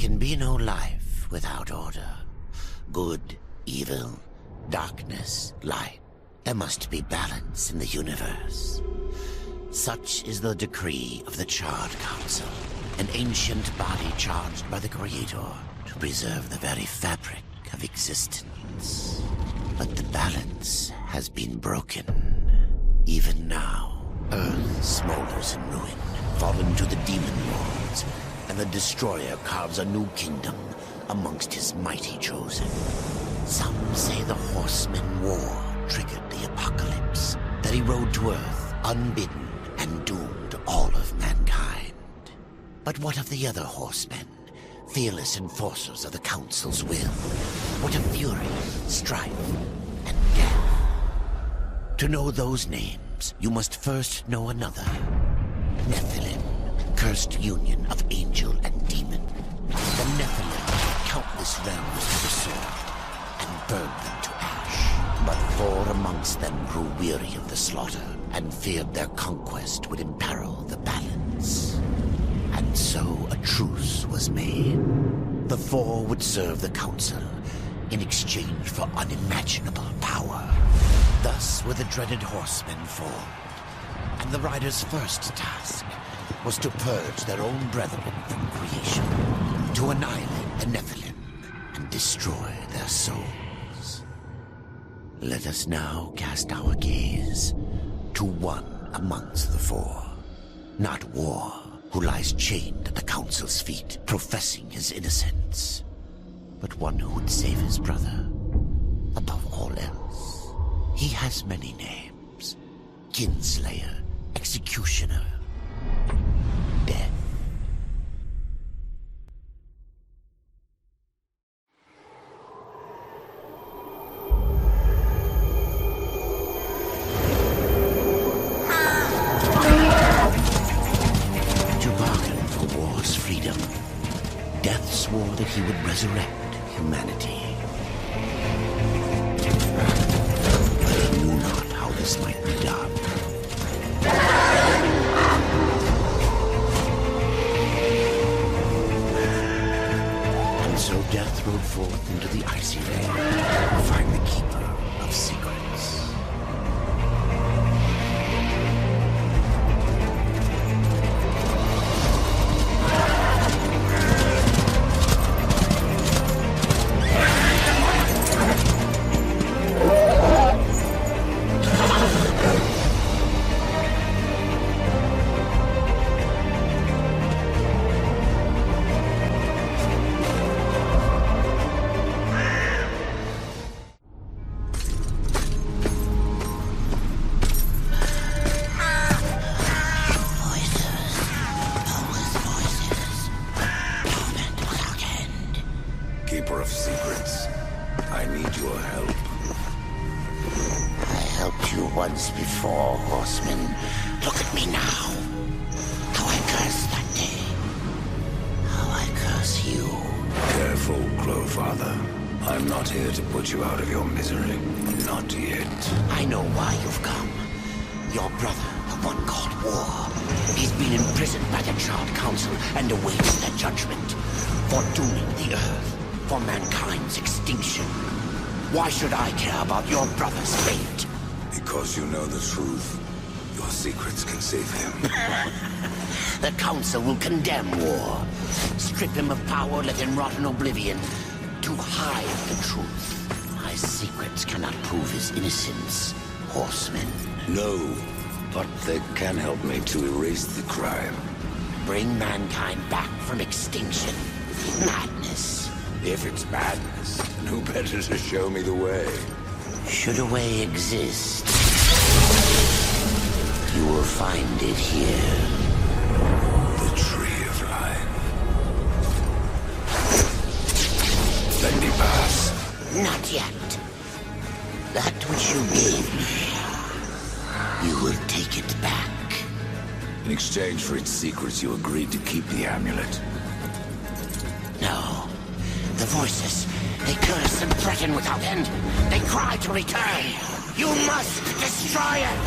can be no life without order. Good, evil, darkness, light. There must be balance in the universe. Such is the decree of the Charred Council, an ancient body charged by the Creator to preserve the very fabric of existence. But the balance has been broken. Even now, Earth smolders in ruin, fallen to the demon lords, and the Destroyer carves a new kingdom amongst his mighty chosen. Some say the Horseman War triggered the apocalypse, that he rode to Earth unbidden and doomed all of mankind. But what of the other horsemen, fearless enforcers of the Council's will? What of fury, strife, and death? To know those names, you must first know another. Nephilim, cursed union of angel and demon. The Nephilim took countless realms to the sword and burned them to ash. But 4 amongst them grew weary of the slaughter and feared their conquest would imperil the balance. And so a truce was made. The 4 would serve the Council in exchange for unimaginable power. Thus were the dreaded horsemen formed, and the riders' first task was to purge their own brethren from creation, to annihilate the Nephilim and destroy their souls. Let us now cast our gaze to one amongst the 4, not War, who lies chained at the Council's feet, professing his innocence, but one who would save his brother above all else. He has many names: Kinslayer, Executioner, Death. To bargain for war's freedom, Death swore that he would resurrect humanity. But he knew not how this might be done. And so Death rode forth into the icy rain to find the Keeper of Secrets. Keeper of Secrets, I need your help. I helped you once before, Horseman. Look at me now. How I cursed that day. How I curse you. Careful, Crowfather. I'm not here to put you out of your misery. Not yet. I know why you've come. Your brother, the one called War. He's been imprisoned by the Charred Council and awaits their judgment. For dooming the Earth. For mankind's extinction. Why should I care about your brother's fate? Because you know the truth. Your secrets can save him. The Council will condemn War. Strip him of power, let him rot in oblivion. To hide the truth. My secrets cannot prove his innocence, Horseman. No, but they can help me to erase the crime. Bring mankind back from extinction. Madness. If it's madness, then who better to show me the way? Should a way exist, you will find it here. The Tree of Life. Let me pass. Not yet. That which you gave me, you will take it back. In exchange for its secrets, you agreed to keep the amulet. No. The voices, they curse and threaten without end. They cry to return. You must destroy it!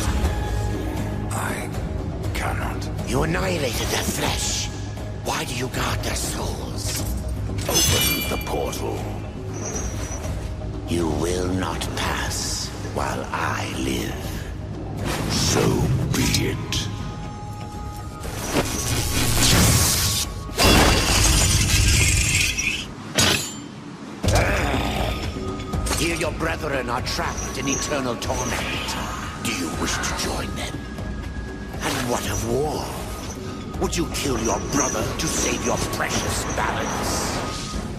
I cannot. You annihilated their flesh. Why do you guard their souls? Open the portal. You will not pass while I live. So be it. Here your brethren are trapped in eternal torment. Do you wish to join them? And what of war? Would you kill your brother to save your precious balance?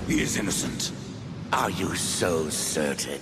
He is innocent. Are you so certain?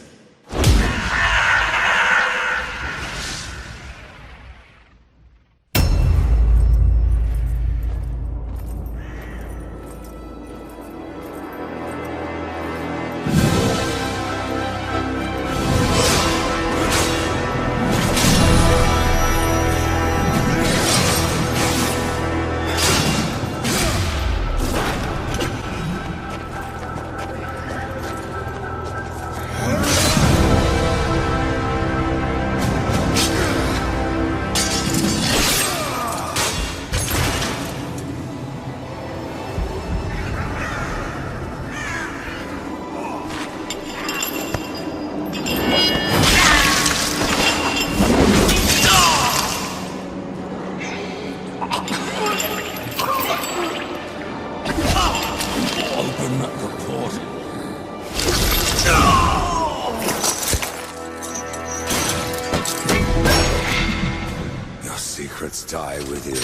Secrets die with you,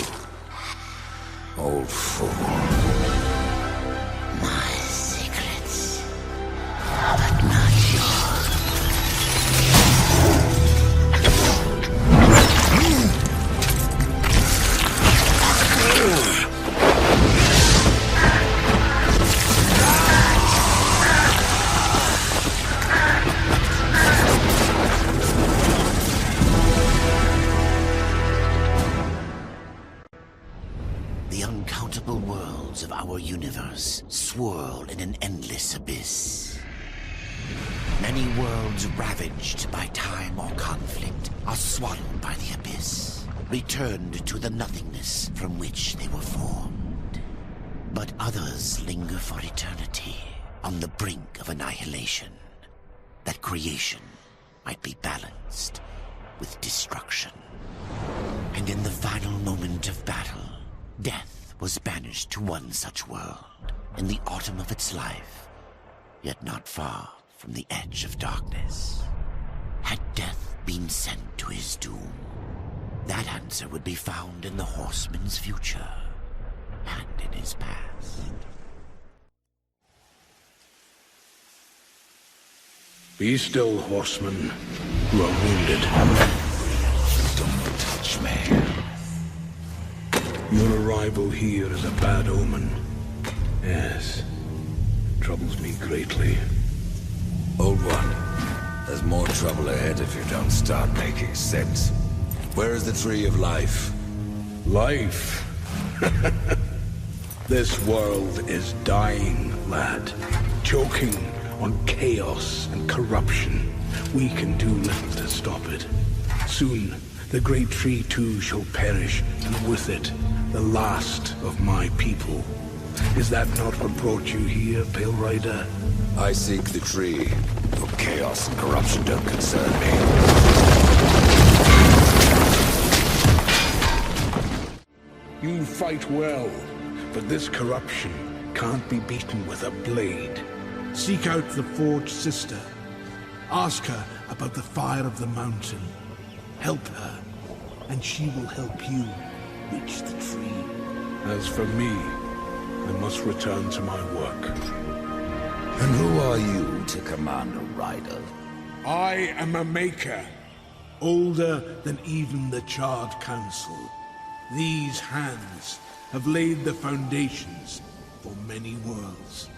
old fool. My secrets, but not yours. Uncountable worlds of our universe swirl in an endless abyss. Many worlds ravaged by time or conflict are swallowed by the abyss, returned to the nothingness from which they were formed. But others linger for eternity on the brink of annihilation, that creation might be balanced with destruction. And in the final moment of battle, death was banished to one such world in the autumn of its life, yet not far from the edge of darkness. Had death been sent to his doom, that answer would be found in the horseman's future and in his past. Be still, horseman. You are wounded. Don't touch me. Your arrival here is a bad omen. Yes. Troubles me greatly. Old one, there's more trouble ahead if you don't start making sense. Where is the Tree of Life? Life? This world is dying, lad. Choking on chaos and corruption. We can do little to stop it. Soon, the great tree too shall perish, and with it, the last of my people. Is that not what brought you here, Pale Rider? I seek the tree. Your chaos and corruption don't concern me. You fight well, but this corruption can't be beaten with a blade. Seek out the Forge Sister. Ask her about the fire of the mountain. Help her, and she will help you reach the tree. As for me, I must return to my work. And who are you to command a rider? I am a maker, older than even the Charred Council. These hands have laid the foundations for many worlds.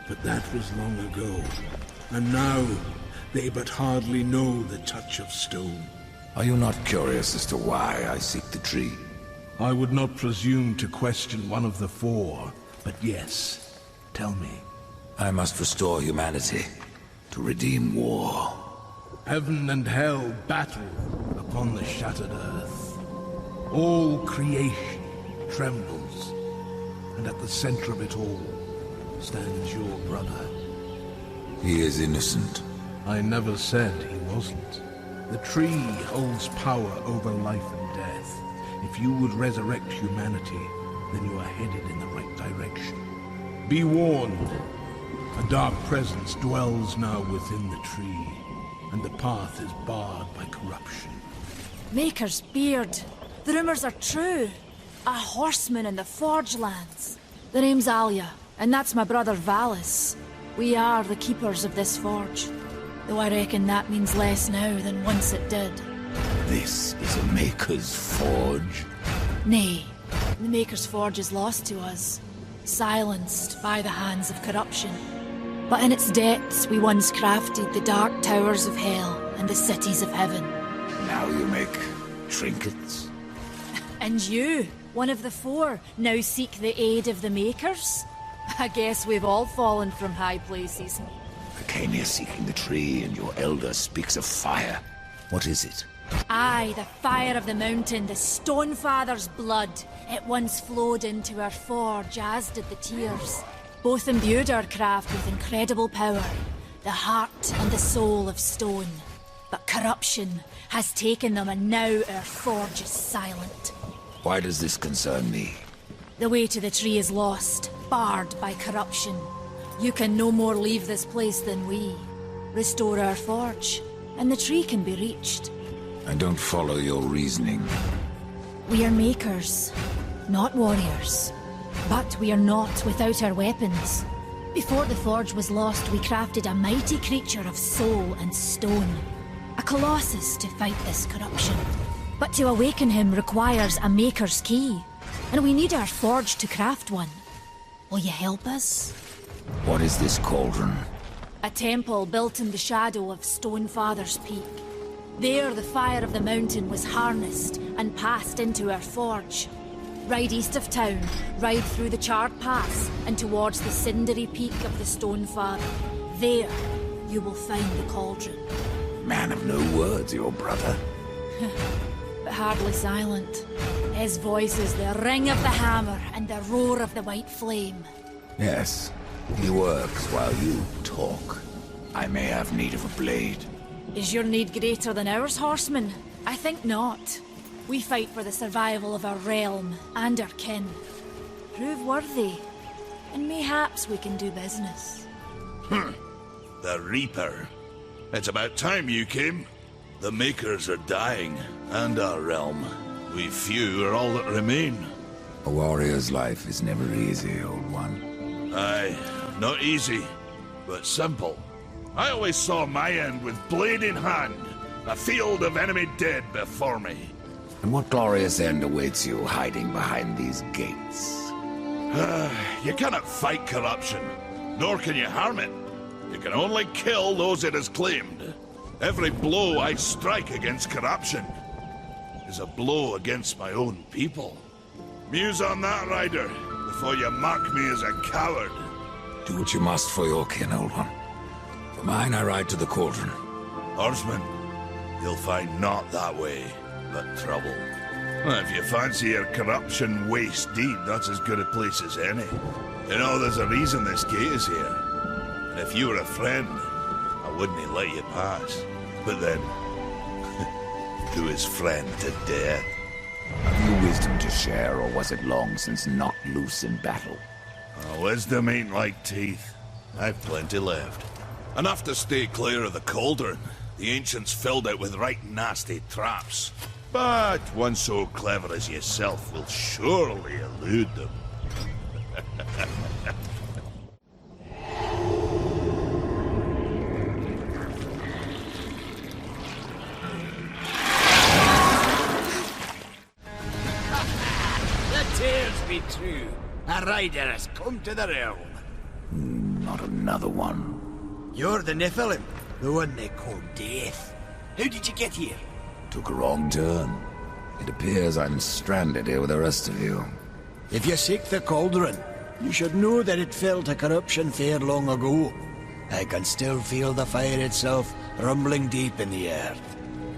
But that was long ago, and now they but hardly know the touch of stone. Are you not curious as to why I seek the tree? I would not presume to question one of the four, but yes, tell me. I must restore humanity, to redeem war. Heaven and hell battle upon the shattered earth. All creation trembles, and at the center of it all, stands your brother. He is innocent. I never said he wasn't. The tree holds power over life and death. If you would resurrect humanity, then you are headed in the right direction. Be warned. A dark presence dwells now within the tree, and the path is barred by corruption. Maker's beard. The rumors are true. A horseman in the Forge lands. The name's Alia, and that's my brother Valis. We are the keepers of this forge. Though I reckon that means less now than once it did. This is a Maker's Forge? Nay, the Maker's Forge is lost to us. Silenced by the hands of corruption. But in its depths we once crafted the dark towers of hell and the cities of heaven. Now you make trinkets? And you, one of the four, now seek the aid of the Makers? I guess we've all fallen from high places. I came here seeking the tree, and your elder speaks of fire. What is it? Aye, the fire of the mountain, the Stonefather's blood. It once flowed into our forge, as did the tears. Both imbued our craft with incredible power, the heart and the soul of stone. But corruption has taken them, and now our forge is silent. Why does this concern me? The way to the tree is lost, barred by corruption. You can no more leave this place than we. Restore our forge, and the tree can be reached. I don't follow your reasoning. We are makers, not warriors. But we are not without our weapons. Before the forge was lost, we crafted a mighty creature of soul and stone. A colossus to fight this corruption. But to awaken him requires a maker's key. And we need our forge to craft one. Will you help us? What is this cauldron? A temple built in the shadow of Stonefather's Peak. There the fire of the mountain was harnessed and passed into our forge. Ride east of town, ride through the charred pass and towards the cindery peak of the Stonefather. There, you will find the cauldron. Man of no words, your brother. But hardly silent. His voice is the ring of the hammer and the roar of the white flame. Yes, he works while you talk. I may have need of a blade. Is your need greater than ours, horseman? I think not. We fight for the survival of our realm and our kin. Prove worthy, and mayhaps we can do business. The Reaper. It's about time you came. The Makers are dying, and our realm. We few are all that remain. A warrior's life is never easy, old one. Aye, not easy, but simple. I always saw my end with blade in hand, a field of enemy dead before me. And what glorious end awaits you hiding behind these gates? You cannot fight corruption, nor can you harm it. You can only kill those it has claimed. Every blow I strike against corruption is a blow against my own people. Muse on that, Ryder, before you mark me as a coward. Do what you must for your kin, old one. For mine, I ride to the cauldron. Horseman, you'll find naught that way, but trouble. Well, if you fancy your corruption waist deep, that's as good a place as any. You know, there's a reason this gate is here. And if you were a friend, I wouldn't let you pass. But then, who is friend to death? Have you wisdom to share, or was it long since knocked loose in battle? Wisdom ain't like teeth. I've plenty left. Enough to stay clear of the cauldron. The ancients filled it with right nasty traps. But one so clever as yourself will surely elude them. The tales be true. A rider has come to the realm. Not another one. You're the Nephilim, the one they call Death. How did you get here? Took a wrong turn. It appears I'm stranded here with the rest of you. If you seek the cauldron, you should know that it fell to corruption fair long ago. I can still feel the fire itself rumbling deep in the earth.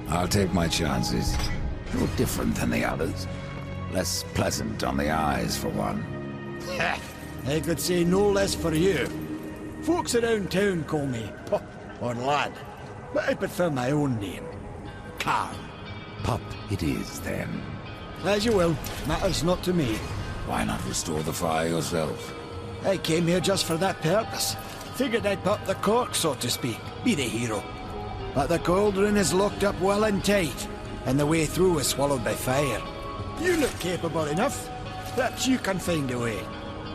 I'll take my chances. You're different than the others. Less pleasant on the eyes, for one. I could say no less for you. Folks around town call me Pup or Lad, but I prefer my own name. Carl. Pup it is, then. As you will. Matters not to me. Why not restore the fire yourself? I came here just for that purpose. Figured I'd pop the cork, so to speak. Be the hero. But the cauldron is locked up well and tight, and the way through is swallowed by fire. You look capable enough. Perhaps you can find a way.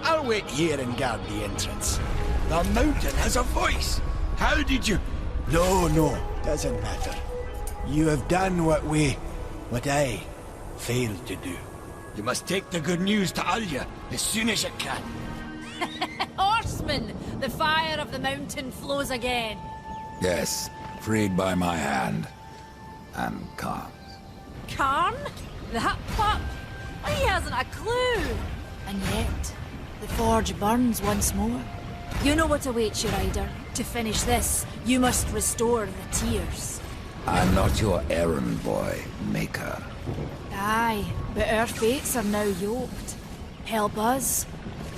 I'll wait here and guard the entrance. The mountain has a voice. How did you... No, doesn't matter. You have done what I failed to do. You must take the good news to Alya as soon as you can. Horseman! The fire of the mountain flows again. Yes, freed by my hand. And Khan's. Karn? That pup? He hasn't a clue. And yet, the forge burns once more. You know what awaits you, Ryder. To finish this, you must restore the tears. I'm not your errand boy, Maker. Aye, but our fates are now yoked. Help us,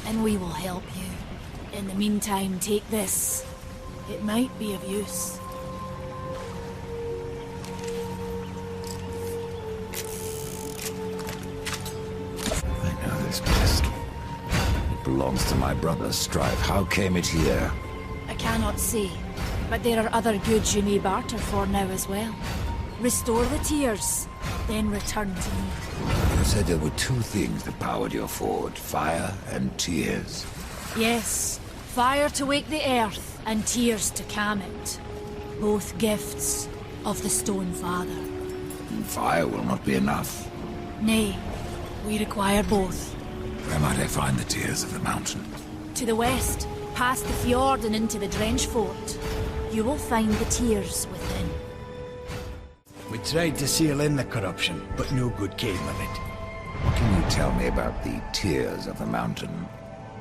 and we will help you. In the meantime, take this. It might be of use. I know this pistol. It belongs to my brother, Strife. How came it here? I cannot say, but there are other goods you may barter for now as well. Restore the tears, then return to me. You said there were two things that powered your forge, fire and tears. Yes, fire to wake the earth, and tears to calm it. Both gifts of the Stone Father. And fire will not be enough. Nay, we require both. Where might I find the tears of the mountain? To the west, past the fjord and into the Drench Fort, you will find the tears within. We tried to seal in the corruption, but no good came of it. What can you tell me about the tears of the mountain?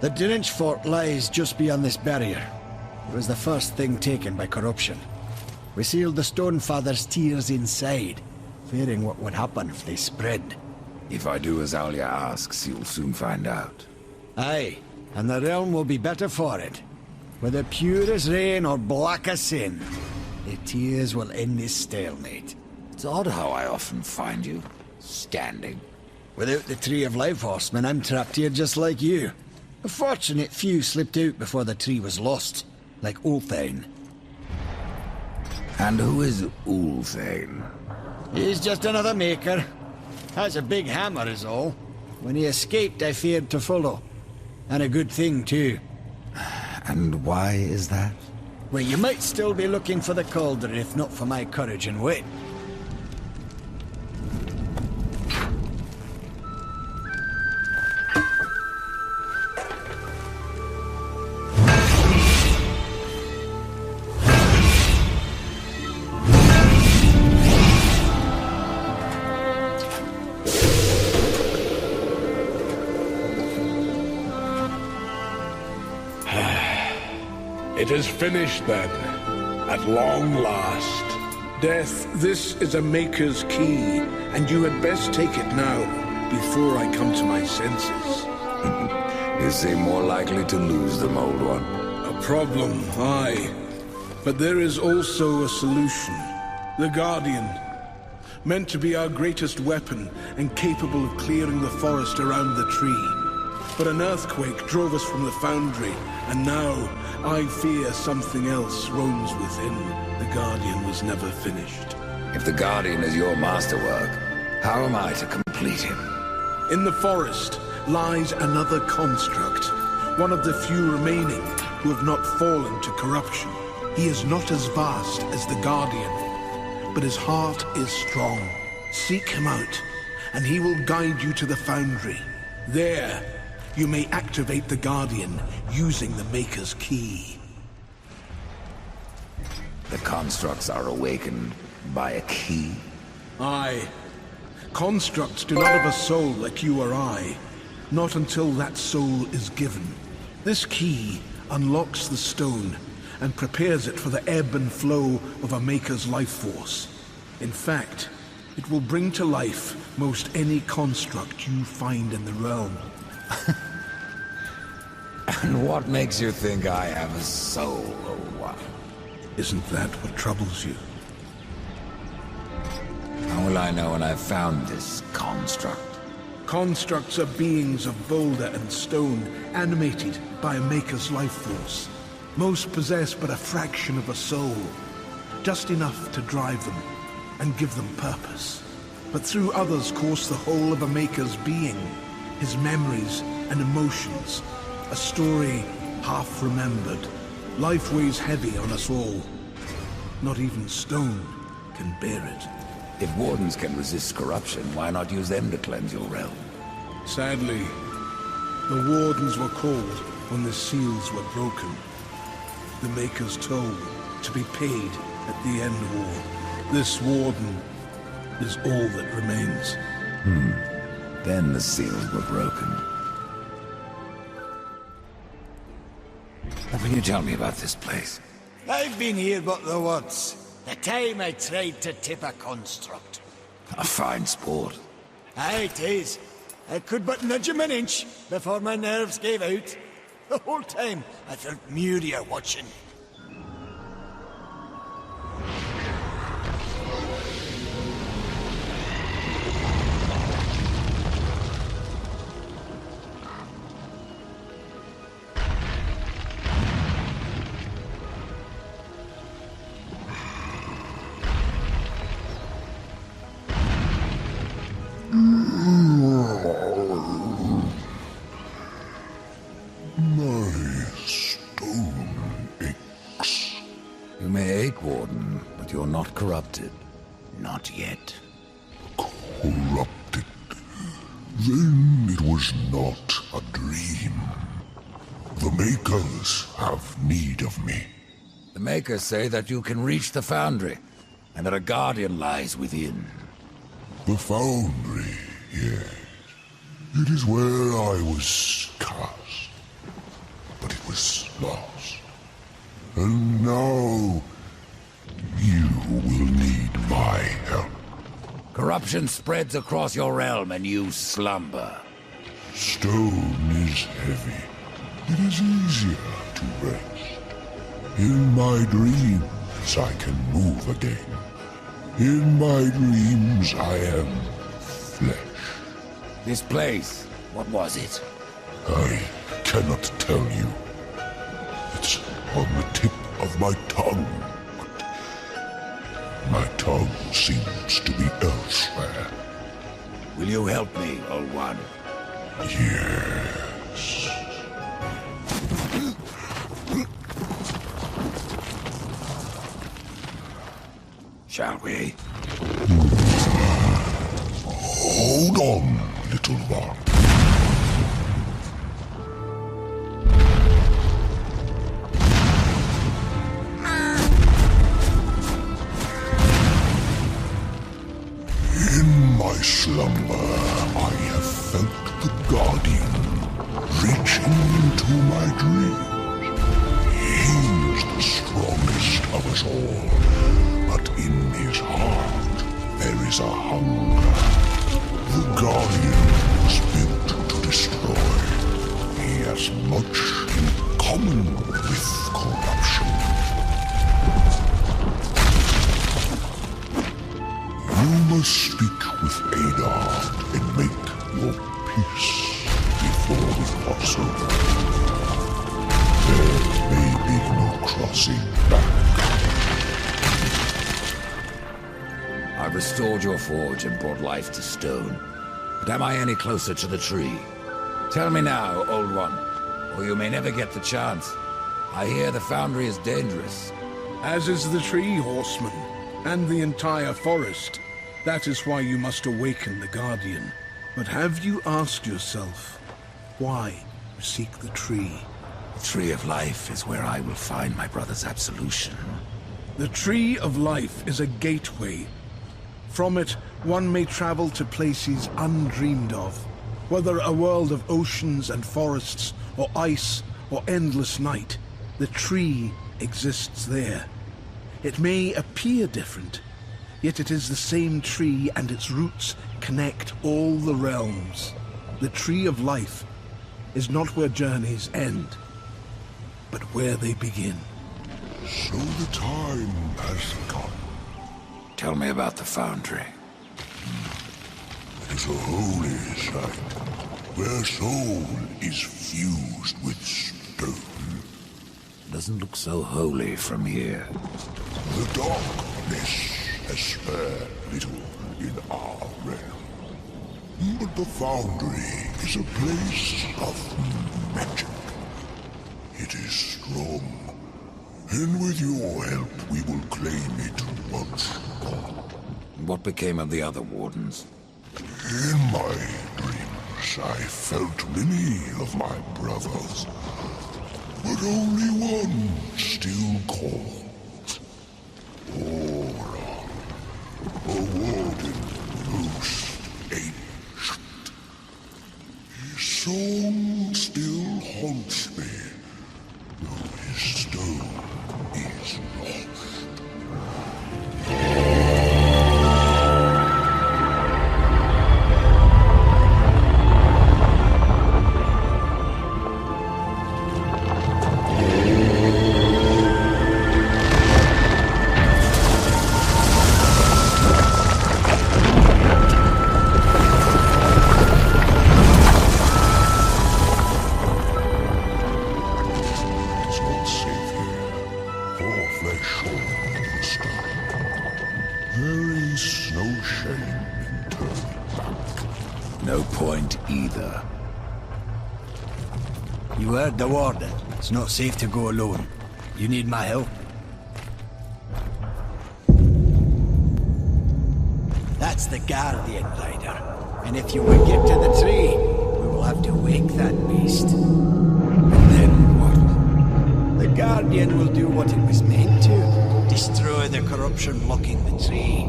The Drench Fort lies just beyond this barrier. It was the first thing taken by corruption. We sealed the Stone Father's tears inside, fearing what would happen if they spread. If I do as Alya asks, you'll soon find out. Aye, and the realm will be better for it. Whether pure as rain or black as sin, the tears will end this stalemate. It's odd how I often find you standing. Without the Tree of Life, Horseman, I'm trapped here just like you. A fortunate few slipped out before the tree was lost, like Ulthane. And who is Ulthane? He's just another maker. Has a big hammer is all. When he escaped, I feared to follow. And a good thing, too. And why is that? Well, you might still be looking for the cauldron if not for my courage and wit. It is finished then, at long last. Death, this is a Maker's key, and you had best take it now, before I come to my senses. You seem more likely to lose them, old one. A problem, aye. But there is also a solution. The Guardian. Meant to be our greatest weapon, and capable of clearing the forest around the tree. But an earthquake drove us from the foundry, and now I fear something else roams within. The Guardian was never finished. If the Guardian is your masterwork, how am I to complete him? In the forest lies another construct, one of the few remaining who have not fallen to corruption. He is not as vast as the Guardian, but his heart is strong. Seek him out, and he will guide you to the foundry. There, you may activate the Guardian using the Maker's key. The constructs are awakened by a key? Aye. Constructs do not have a soul like you or I. Not until that soul is given. This key unlocks the stone and prepares it for the ebb and flow of a Maker's life force. In fact, it will bring to life most any construct you find in the realm. And what makes you think I have a soul, Old One? Isn't that what troubles you? How will I know when I've found this construct? Constructs are beings of boulder and stone, animated by a maker's life force. Most possess but a fraction of a soul, just enough to drive them and give them purpose. But through others course the whole of a maker's being, his memories and emotions, a story half remembered. Life weighs heavy on us all. Not even stone can bear it. If wardens can resist corruption, why not use them to cleanse your realm? Sadly, the wardens were called when the seals were broken. The Maker's toll to be paid at the end war. This warden is all that remains. Then the seals were broken. What can you tell me about this place? I've been here but the once. The time I tried to tip a construct. A fine sport. Aye, it is. I could but nudge him an inch before my nerves gave out. The whole time I felt Muria watching. You may ache, Warden, but you're not corrupted. Not yet. Corrupted. Then it was not a dream. The Makers have need of me. The Makers say that you can reach the Foundry, and that a Guardian lies within. The Foundry, yes. It is where I was cast. But it was lost. And now, you will need my help. Corruption spreads across your realm, and you slumber. Stone is heavy. It is easier to rest. In my dreams, I can move again. In my dreams, I am flesh. This place, what was it? I cannot tell you. It's on the tip of my tongue. But my tongue seems to be elsewhere. Will you help me, Old One? Yes. Shall we? Hold on, little one. In my slumber, I have felt the Guardian reaching into my dreams. He is the strongest of us all, but in his heart there is a hunger. The Guardian was built to destroy. He has much in common with corruption. You must speak with Adar and make your peace before we cross over. There may be no crossing back. I've restored your forge and brought life to stone. But am I any closer to the tree? Tell me now, Old One, or you may never get the chance. I hear the Foundry is dangerous. As is the tree, Horseman, and the entire forest. That is why you must awaken the Guardian. But have you asked yourself why you seek the tree? The Tree of Life is where I will find my brother's absolution. The Tree of Life is a gateway. From it, one may travel to places undreamed of. Whether a world of oceans and forests, or ice, or endless night, the tree exists there. It may appear different, yet it is the same tree, and its roots connect all the realms. The Tree of Life is not where journeys end, but where they begin. So the time has come. Tell me about the foundry. It is a holy site, where soul is fused with stone. Doesn't look so holy from here. The darkness has spared little in our realm. But the foundry is a place of magic. It is strong, and with your help we will claim it once more. What became of the other wardens? In my dreams I felt many of my brothers, but only one still calls. Oron, a warden most ancient. His song still haunts me, though his stone is lost. You heard the warden. It's not safe to go alone. You need my help. That's the Guardian, Rider. And if you would get to the tree, we will have to wake that beast. And then what? The Guardian will do what it was meant to. Destroy the corruption blocking the tree.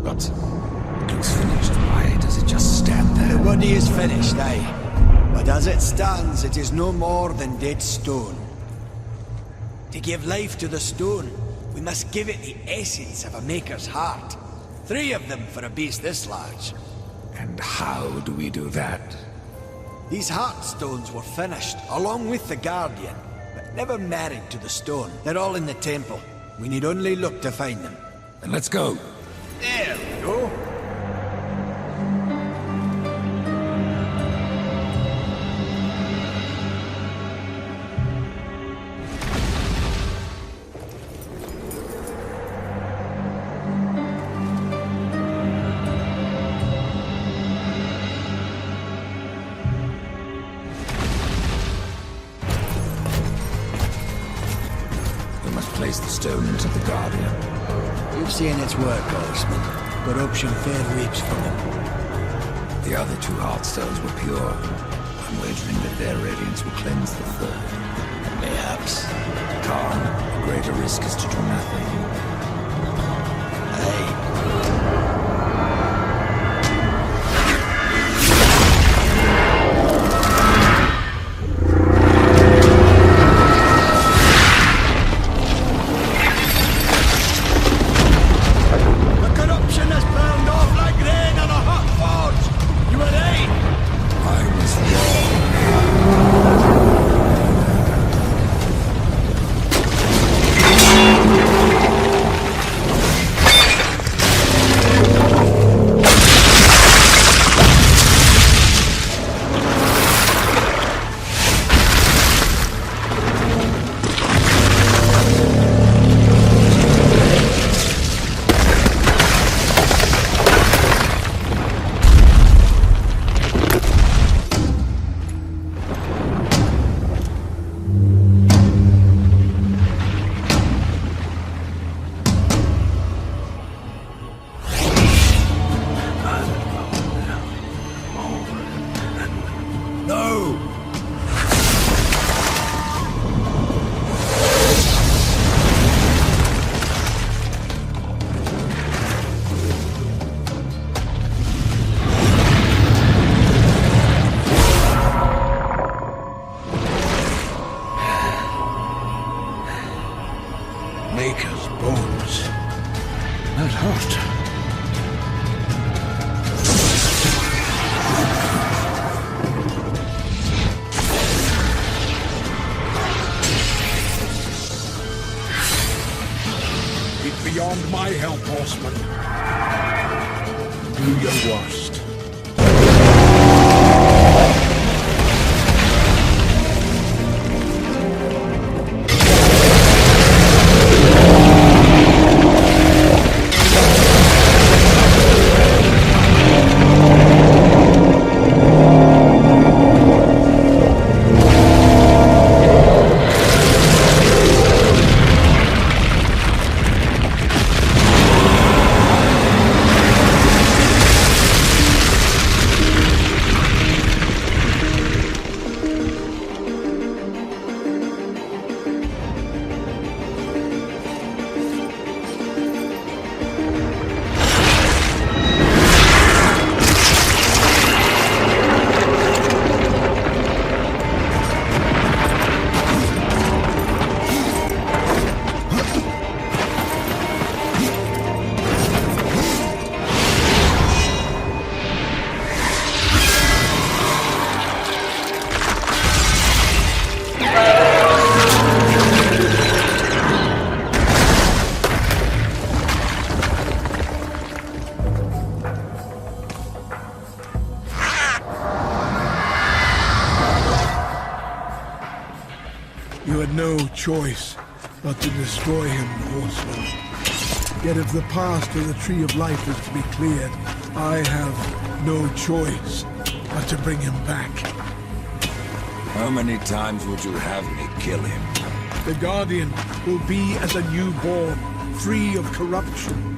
But it looks finished. Why does it just stand there? The body is finished, aye. But as it stands, it is no more than dead stone. To give life to the stone, we must give it the essence of a maker's heart. 3 of them for a beast this large. And how do we do that? These heartstones were finished, along with the Guardian, but never married to the stone. They're all in the temple. We need only look to find them. Then let's go. There we go. Place the stone into the Guardian. You've seen its work, Horseman. Corruption fair weeps from them. The other 2 heartstones were pure. I'm wagering that their radiance will cleanse the 3rd. Mayhaps. Khan, the greater risk is to do nothing. Aye. Maker's bones. That hurt. beyond my help, horseman. Do your worst. You had no choice but to destroy him, horseman. Yet if the path to the Tree of Life is to be cleared, I have no choice but to bring him back. How many times would you have me kill him? The Guardian will be as a newborn, free of corruption.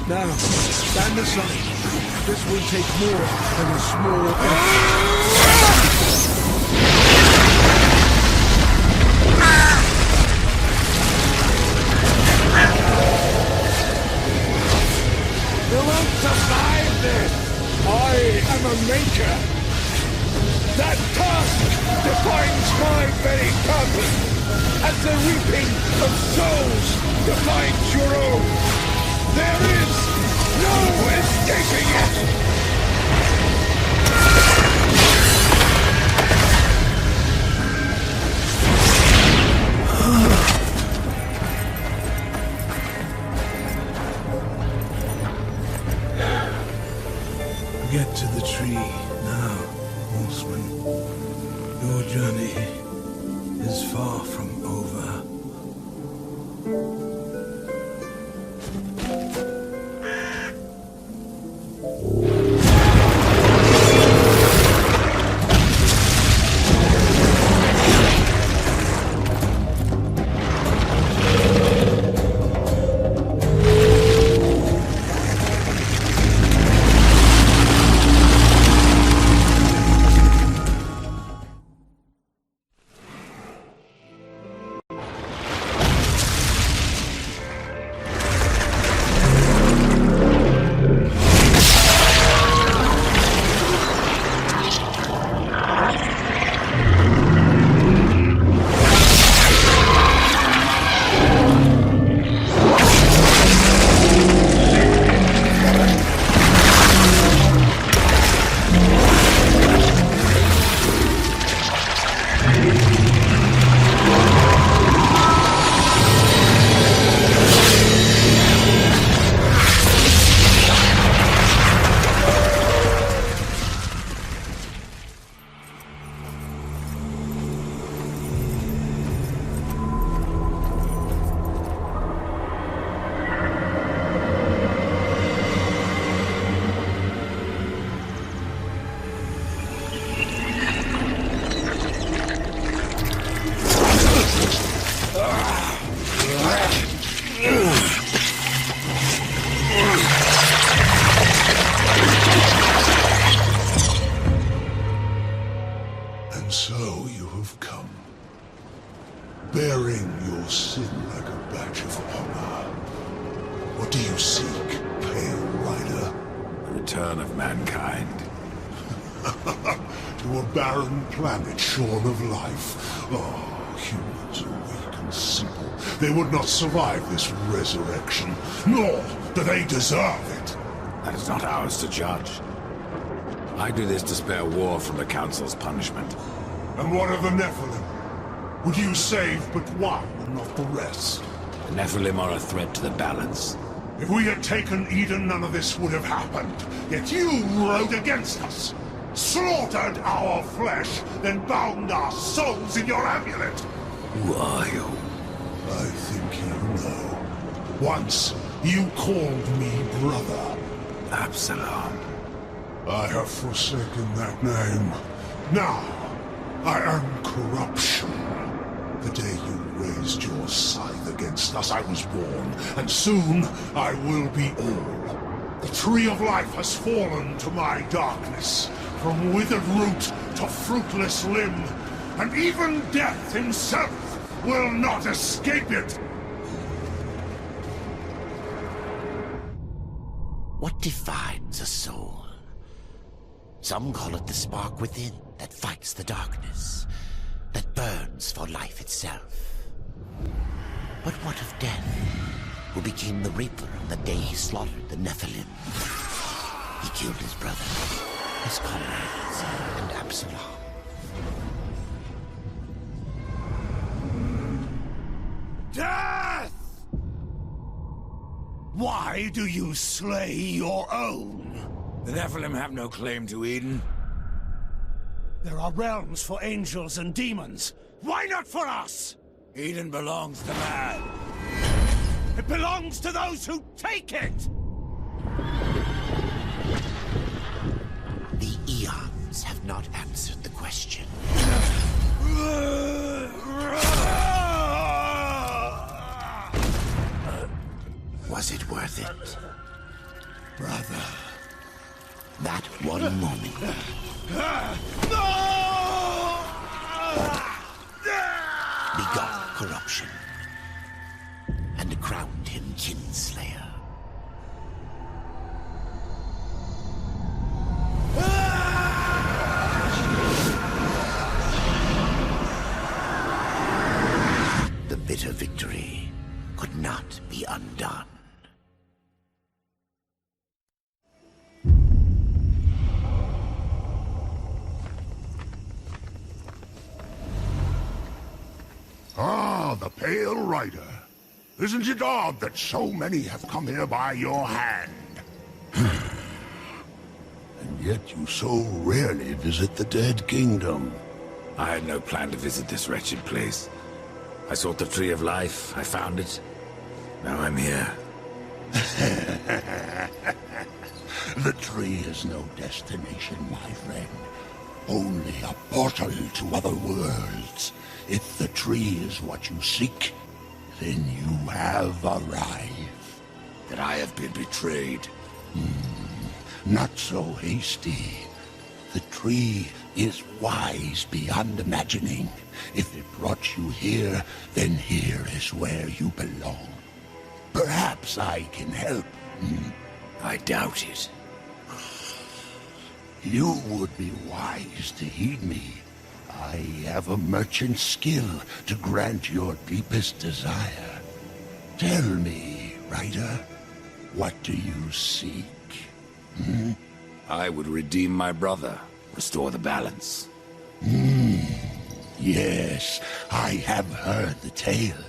Now, stand aside. This will take more than a small effort. You won't survive this! I am a maker! That task defines my very purpose, as the reaping of souls defines your own! There is no escaping it! Get to the tree now, horseman. Your journey is far from over. And so you have come, bearing your sin like a badge of honor. What do you seek, Pale Rider? The return of mankind. To a barren planet shorn of life. Oh, humans are weak and simple. They would not survive this resurrection, nor do they deserve it. That is not ours to judge. I do this to spare war from the Council's punishment. And what of the Nephilim? Would you save but one and not the rest? The Nephilim are a threat to the balance. If we had taken Eden, none of this would have happened. Yet you rode against us, slaughtered our flesh, then bound our souls in your amulet. Who are you? I think you know. Once, you called me brother. Absalom. I have forsaken that name. Now, I am corruption. The day you raised your scythe against us, I was born, and soon I will be all. The tree of life has fallen to my darkness, from withered root to fruitless limb, and even death himself will not escape it. What defines a soul? Some call it the spark within that fights the darkness, that burns for life itself. But what of Death, who became the Reaper on the day he slaughtered the Nephilim? He killed his brother, his comrades, and Absalom. Death! Why do you slay your own? The Nephilim have no claim to Eden. There are realms for angels and demons. Why not for us? Eden belongs to man. It belongs to those who take it! The eons have not answered the question. Was it worth it? Brother. That one moment. Begot corruption. And crowned him Kinslayer. The bitter victory could not be undone. Ah, the Pale Rider. Isn't it odd that so many have come here by your hand? And yet you so rarely visit the Dead Kingdom. I had no plan to visit this wretched place. I sought the Tree of Life, I found it. Now I'm here. The tree is no destination, my friend. Only a portal to other worlds. If the tree is what you seek, then you have arrived. That I have been betrayed. Not so hasty. The tree is wise beyond imagining. If it brought you here, then here is where you belong. Perhaps I can help. I doubt it. You would be wise to heed me. I have a merchant's skill to grant your deepest desire. Tell me, Rider, what do you seek? I would redeem my brother, restore the balance. Yes, I have heard the tale.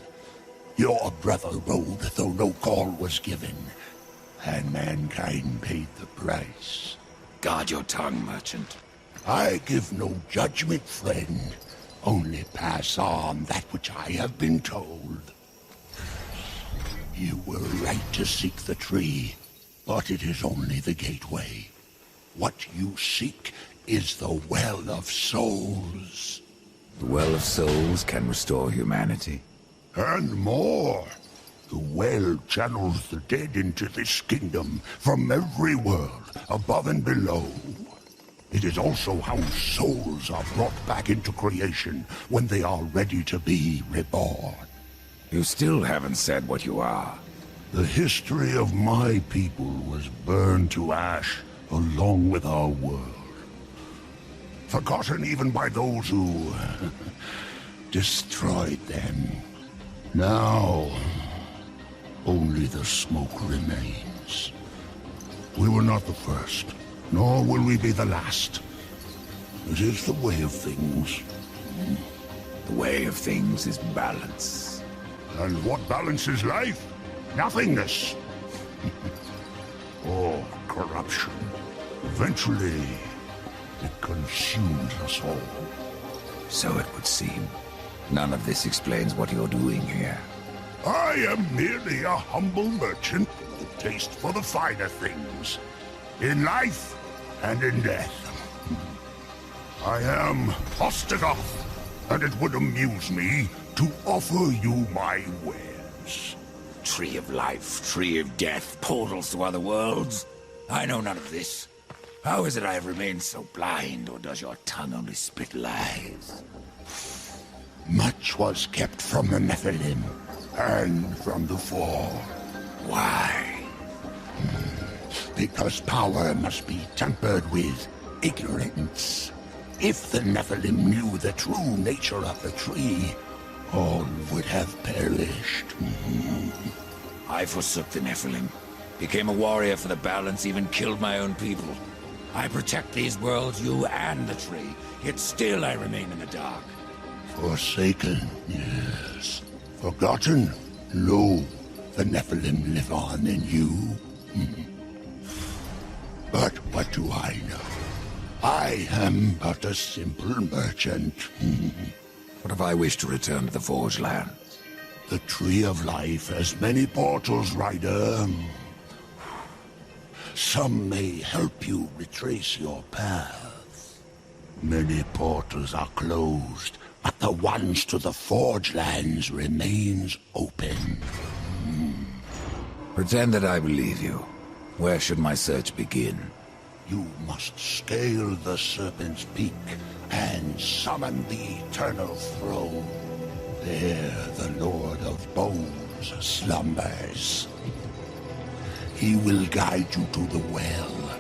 Your brother rode though no call was given, and mankind paid the price. Guard your tongue, merchant. I give no judgment, friend. Only pass on that which I have been told. You were right to seek the tree, but it is only the gateway. What you seek is the Well of Souls. The Well of Souls can restore humanity. And more. The well channels the dead into this kingdom from every world, above and below. It is also how souls are brought back into creation when they are ready to be reborn. You still haven't said what you are. The history of my people was burned to ash along with our world. Forgotten even by those who destroyed them. Now, only the smoke remains. We were not the first, nor will we be the last. It is the way of things. The way of things is balance. And what balances life? Nothingness. Or corruption. Eventually, it consumes us all. So it would seem. None of this explains what you're doing here. I am merely a humble merchant with a taste for the finer things. In life and in death. I am Ostagoth, and it would amuse me to offer you my wares. Tree of life, tree of death, portals to other worlds? I know none of this. How is it I have remained so blind, or does your tongue only spit lies? Much was kept from the Nephilim, and from the Fall. Why? Because power must be tempered with ignorance. If the Nephilim knew the true nature of the tree, all would have perished. I forsook the Nephilim, became a warrior for the balance, even killed my own people. I protect these worlds, you and the tree, yet still I remain in the dark. Forsaken, yes. Forgotten? No. The Nephilim live on in you. But what do I know? I am but a simple merchant. What if I wish to return to the Forge Lands? The Tree of Life has many portals, Ryder. Some may help you retrace your path. Many portals are closed, but the ones to the Forge Lands remains open. Pretend that I believe you. Where should my search begin? You must scale the Serpent's Peak and summon the Eternal Throne. There the Lord of Bones slumbers. He will guide you to the well,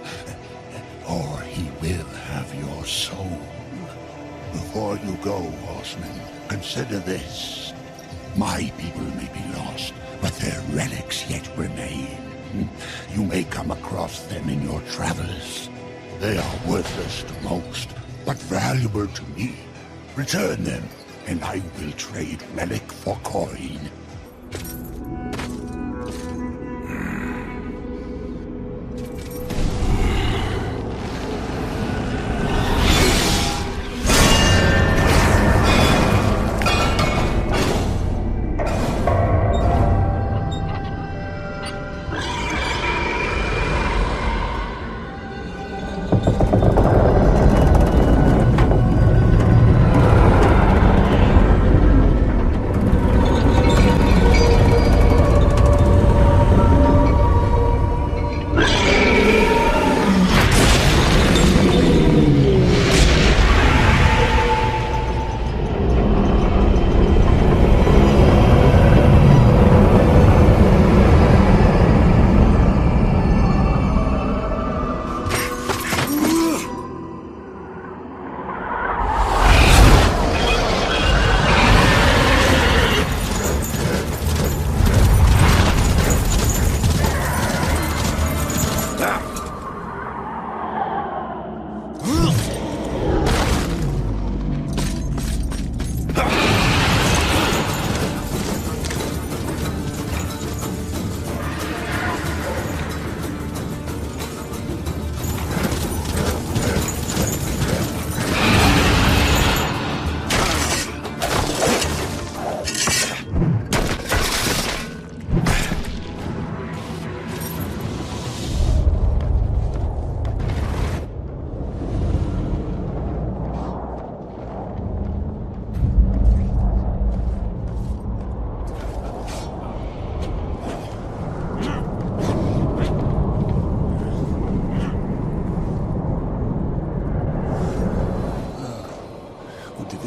or he will have your soul. Before you go, horseman, consider this. My people may be lost, but their relics yet remain. You may come across them in your travels. They are worthless to most, but valuable to me. Return them, and I will trade relic for coin.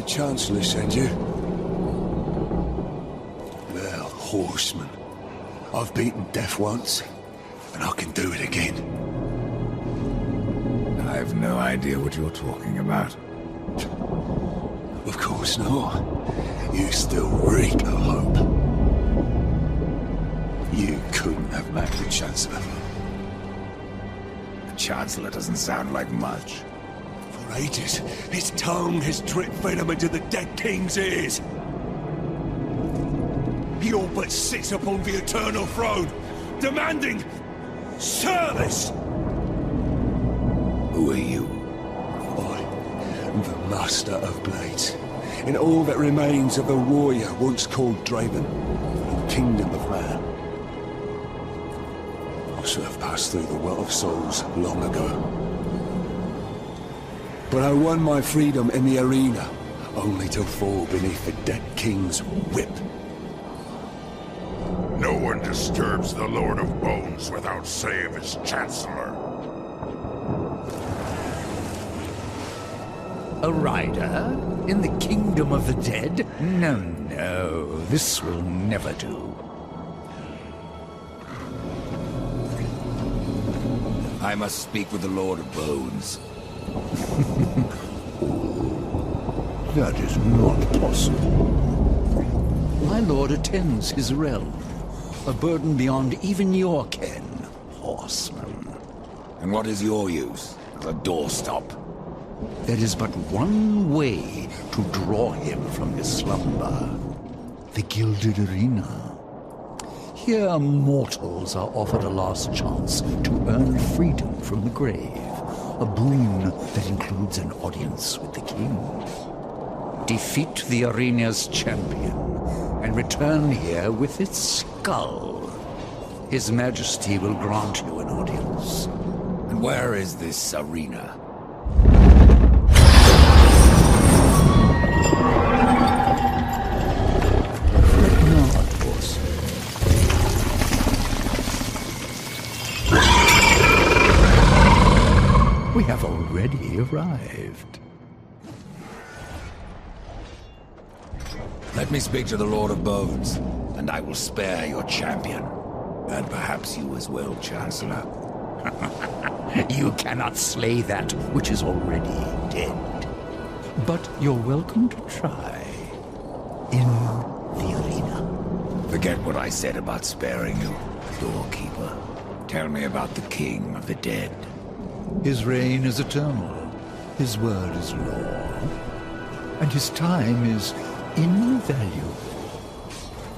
Chancellor send you? Well, horseman. I've beaten death once, and I can do it again. I've no idea what you're talking about. Of course not. You still reek of hope. You couldn't have met the Chancellor. The Chancellor doesn't sound like much. For ages, his tongue has dripped venom into the dead king's ears. He all but sits upon the eternal throne, demanding service! Who are you? I am the Master of Blades, and all that remains of the warrior once called Draven, in Kingdom of Man. I should have passed through the Well of Souls long ago. But I won my freedom in the arena, only to fall beneath the dead king's whip. No one disturbs the Lord of Bones without say of his Chancellor. A rider? In the kingdom of the dead? No, no, this will never do. I must speak with the Lord of Bones. That is not possible. My lord attends his realm. A burden beyond even your ken, horseman. And what is your use? As a doorstop? There is but one way to draw him from his slumber. The Gilded Arena. Here mortals are offered a last chance to earn freedom from the grave. A boon that includes an audience with the king. Defeat the arena's champion, and return here with its skull. His Majesty will grant you an audience. And where is this arena? Fret not, boss. We have already arrived. Let me speak to the Lord of Bones, and I will spare your champion. And perhaps you as well, Chancellor. You cannot slay that which is already dead. But you're welcome to try. In the arena. Forget what I said about sparing you, doorkeeper. Tell me about the King of the Dead. His reign is eternal. His word is law. And his time is invaluable.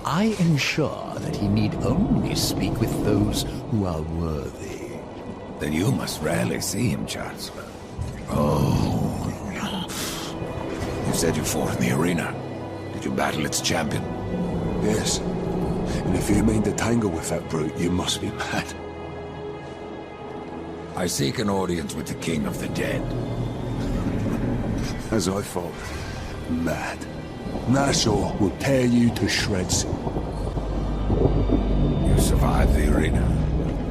I ensure that he need only speak with those who are worthy. Then you must rarely see him, Chancellor. Oh. You said you fought in the arena. Did you battle its champion? Yes. And if you mean to tangle with that brute, you must be mad. I seek an audience with the King of the Dead. As I thought. Mad. Nashor will tear you to shreds. You survived the arena.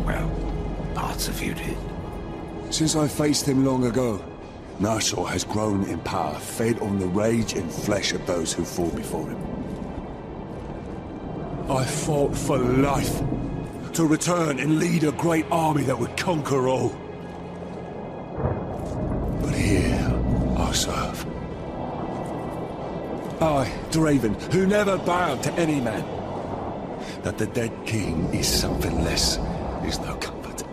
Well, parts of you did. Since I faced him long ago, Nashor has grown in power, fed on the rage and flesh of those who fall before him. I fought for life, to return and lead a great army that would conquer all. But here, I serve. I, Draven, who never bowed to any man. That the dead king is something less is no comfort.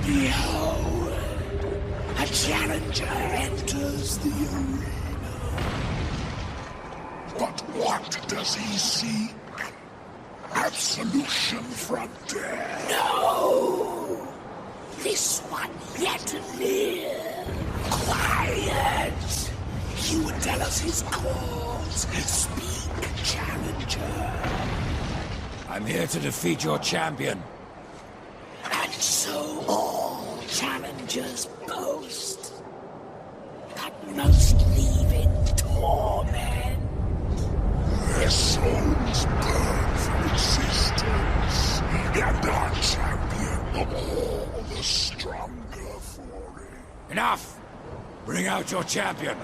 Behold, a challenger enters the arena. But what does he seek? Absolution from death. No! This one yet to live. Quiet! He would tell us his cause. Speak, challenger. I'm here to defeat your champion. And so all challengers boast. But most leave in torment. Their souls burn from existence, and our champion all the stronger for it. Enough! Bring out your champion.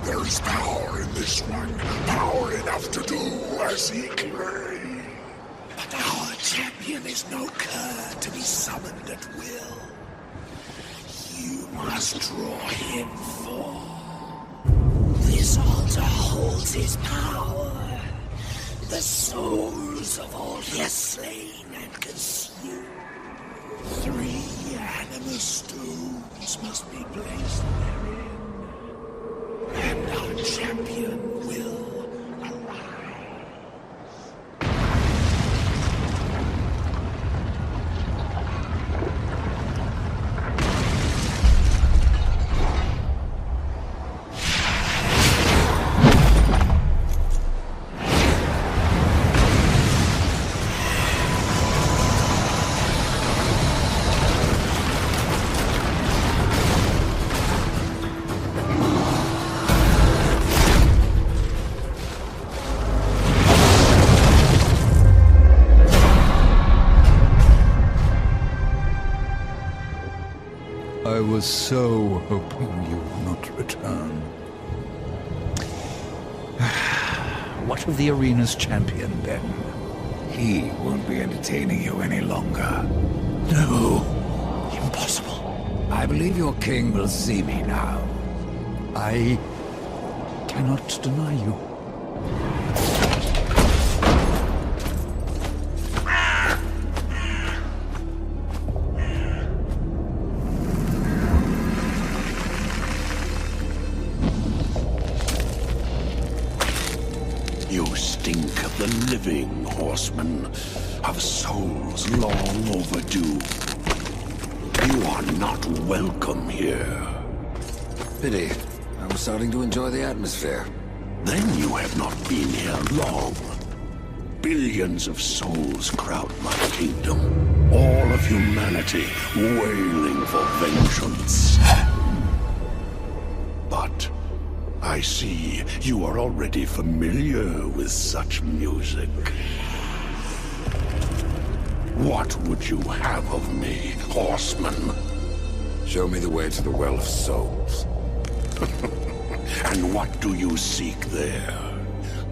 There is power in this one, power enough to do as he claims. But our champion is no cur to be summoned at will. You must draw him forth. This altar holds his power. The souls of all he has slain and consumed. 3 anima stones must be placed therein, and our champion will arrive. I was so hoping you would not return. What of the arena's champion, then? He won't be entertaining you any longer. No, impossible. I believe your king will see me now. I cannot deny you. You stink of the living, horseman, of souls long overdue. You are not welcome here. Pity. I was starting to enjoy the atmosphere. Then you have not been here long. Billions of souls crowd my kingdom. All of humanity wailing for vengeance. But I see you are already familiar with such music. What would you have of me, horseman? Show me the way to the Well of Souls. And what do you seek there?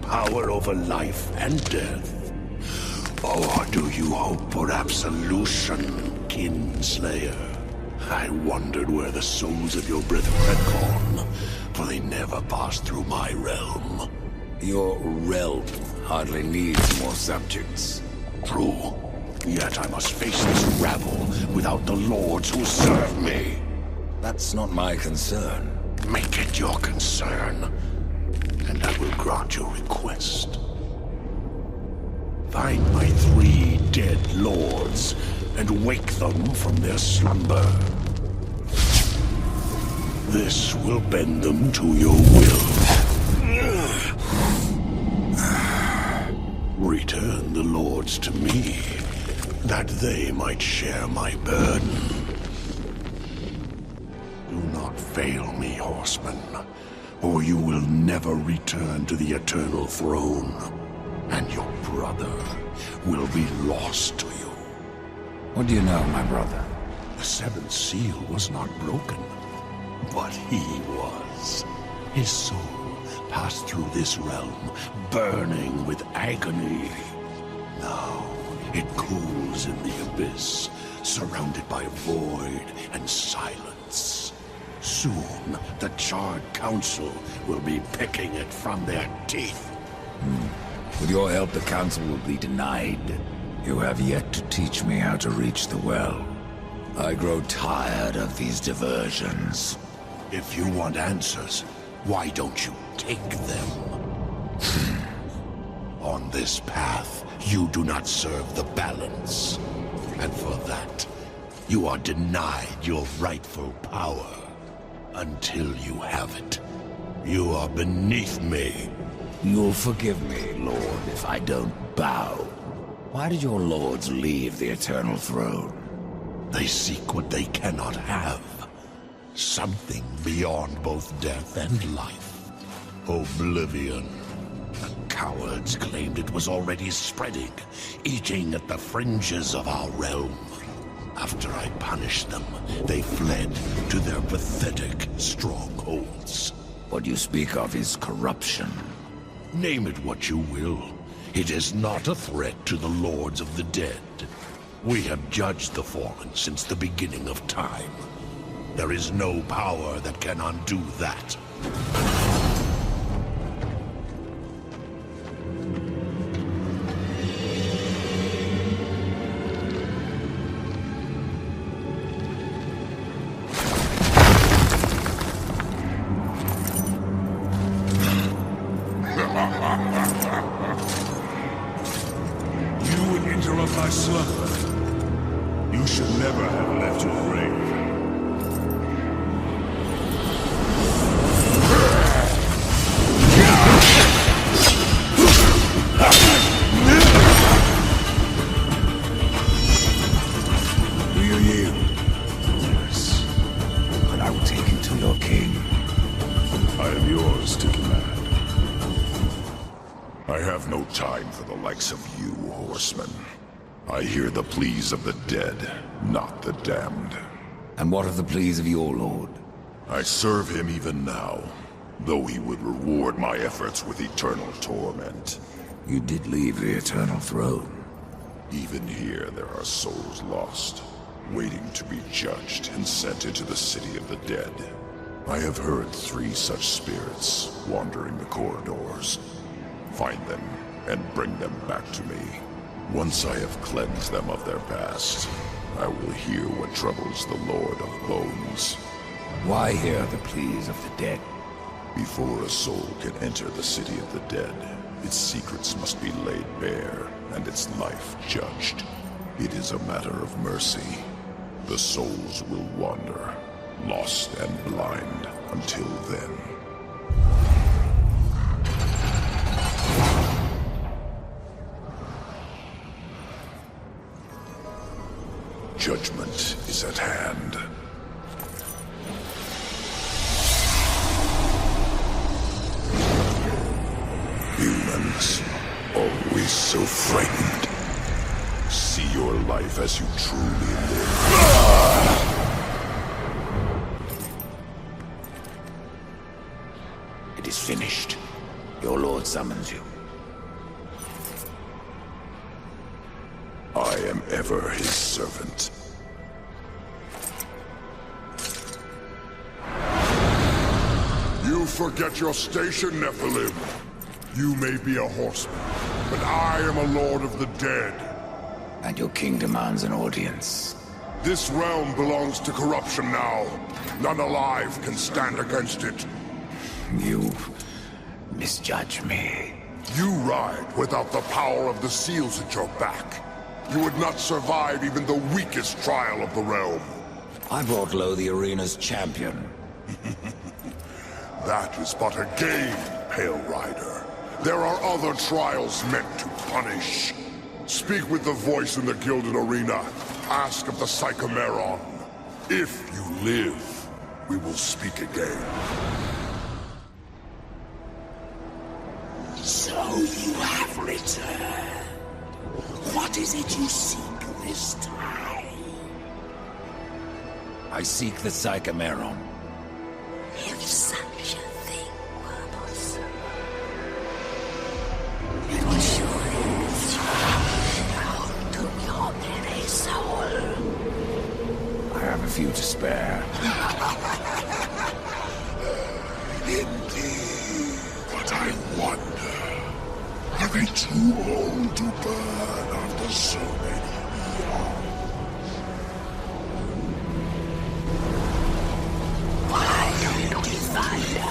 Power over life and death? Or do you hope for absolution, Kinslayer? I wondered where the souls of your brethren had gone, for they never passed through my realm. Your realm hardly needs more subjects. True. Yet I must face this rabble without the lords who serve me. That's not my concern. Make it your concern, and I will grant your request. Find my 3 dead lords, and wake them from their slumber. This will bend them to your will. Return the lords to me, that they might share my burden. Do not fail me, horseman, or you will never return to the Eternal Throne, and your brother will be lost to you. What do you know, my brother? The 7th seal was not broken, but he was. His soul passed through this realm, burning with agony. Now it cools in the abyss, surrounded by void and silence. Soon, the Charred Council will be picking it from their teeth. With your help, the Council will be denied. You have yet to teach me how to reach the well. I grow tired of these diversions. If you want answers, why don't you take them? On this path, you do not serve the balance. And for that, you are denied your rightful power. Until you have it, you are beneath me. You'll forgive me, Lord, if I don't bow. Why did your lords leave the Eternal Throne? They seek what they cannot have. Something beyond both death and life. Oblivion. The cowards claimed it was already spreading, eating at the fringes of our realm. After I punished them, they fled to their pathetic strongholds. What you speak of is corruption. Name it what you will. It is not a threat to the Lords of the Dead. We have judged the Fallen since the beginning of time. There is no power that can undo that. interrupt thy slumber. You should never have left your grave. Do you yield? Yes. But I will take you to your king. I am yours to command. I have no time for the likes of you, horsemen. I hear the pleas of the dead, not the damned. And what are the pleas of your lord? I serve him even now, though he would reward my efforts with eternal torment. You did leave the Eternal Throne. Even here there are souls lost, waiting to be judged and sent into the city of the dead. I have heard 3 such spirits wandering the corridors. Find them and bring them back to me. Once I have cleansed them of their past, I will hear what troubles the Lord of Bones. Why hear the pleas of the dead? Before a soul can enter the city of the dead, its secrets must be laid bare and its life judged. It is a matter of mercy. The souls will wander, lost and blind, until then. Judgment is at hand. Humans, always so frightened. See your life as you truly live. It is finished. Your lord summons you. I am ever his servant. You forget your station, Nephilim. You may be a horseman, but I am a lord of the dead. And your king demands an audience. This realm belongs to corruption now. None alive can stand against it. You misjudge me. You ride without the power of the seals at your back. You would not survive even the weakest trial of the realm. I brought low the arena's champion. That is but a game, Pale Rider. There are other trials meant to punish. Speak with the voice in the Gilded Arena. Ask of the Psychomeron. If you live, we will speak again. So you have returned. What is it you seek this time? I seek the Psychomeron. If such a thing were possible, it would surely thrown to your very soul. I have a few to spare. Indeed, but I wonder, are they too old to burn after so many years? Why don't we find out?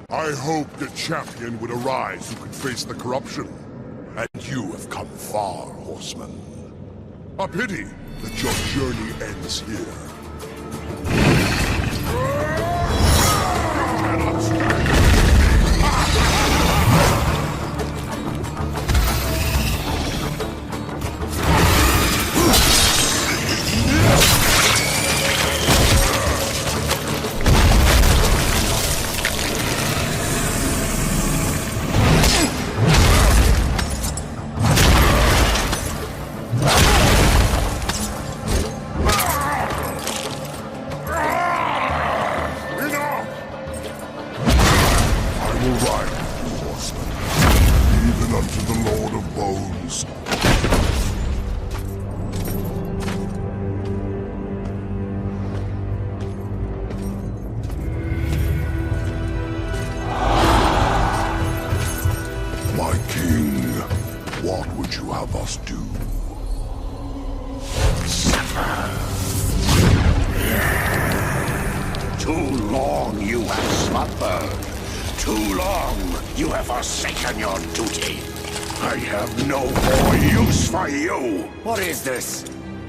I hoped a champion would arise who could face the corruption. And you have come far, horseman. A pity that your journey ends here. Too long you have slumbered. Too long you have forsaken your duty. I have no more use for you. What is this?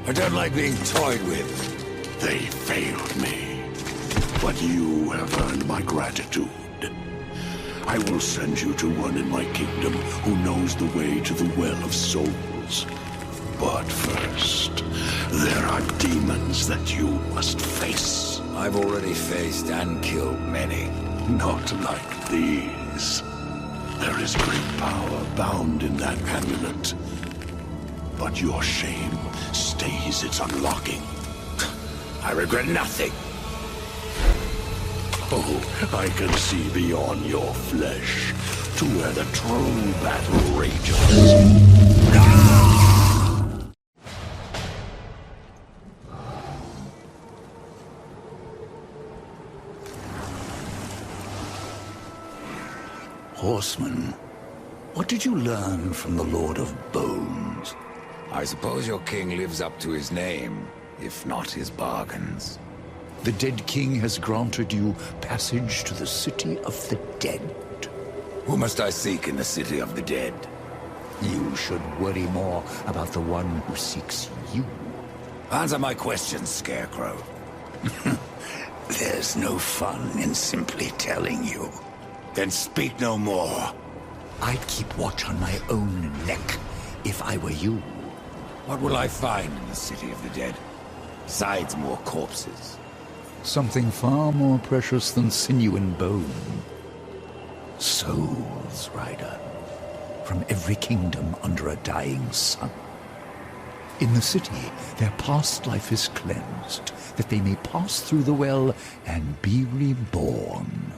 I don't like being toyed with. They failed me. But you have earned my gratitude. I will send you to one in my kingdom who knows the way to the Well of Souls. But first, there are demons that you must face. I've already faced and killed many. Not like these. There is great power bound in that amulet. But your shame stays its unlocking. I regret nothing. Oh, I can see beyond your flesh to where the true battle rages. Horseman, what did you learn from the Lord of Bones? I suppose your king lives up to his name, if not his bargains. The dead king has granted you passage to the city of the dead. Who must I seek in the city of the dead? You should worry more about the one who seeks you. Answer my questions, Scarecrow. There's no fun in simply telling you. Then speak no more. I'd keep watch on my own neck if I were you. What will I find in the city of the dead? Besides more corpses. Something far more precious than sinew and bone. Souls, Rider. From every kingdom under a dying sun. In the city, their past life is cleansed, that they may pass through the well and be reborn.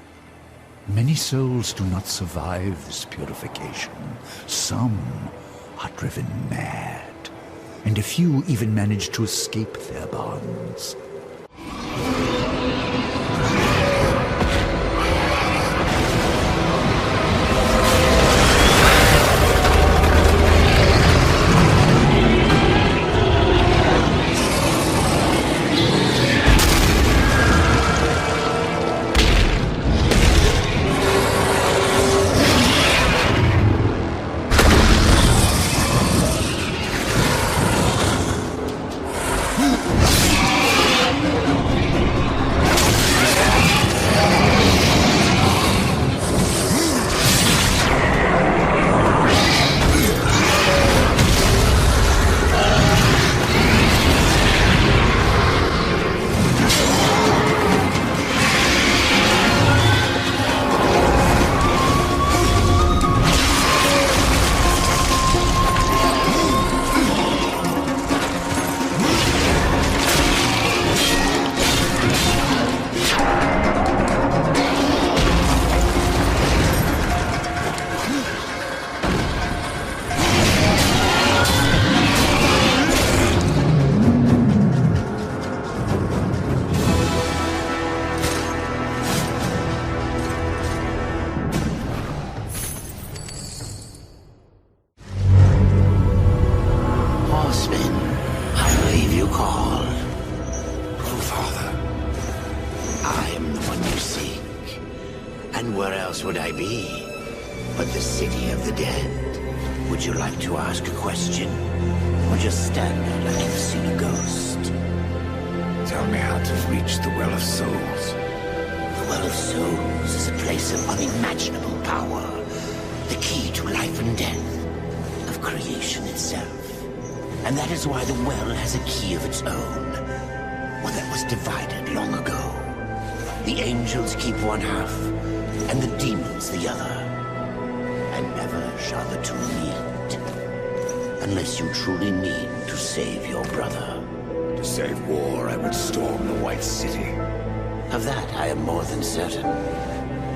Many souls do not survive this purification. Some are driven mad, and a few even manage to escape their bonds. And where else would I be but the city of the dead? Would you like to ask a question? Or just stand there like you've seen a ghost? Tell me how to reach the Well of Souls. The Well of Souls is a place of unimaginable power. The key to life and death, of creation itself. And that is why the well has a key of its own. One that was divided long ago. The angels keep one half, and the demons the other. And never shall the two meet. Unless you truly mean to save your brother. To save war, I would storm the White City. Of that I am more than certain.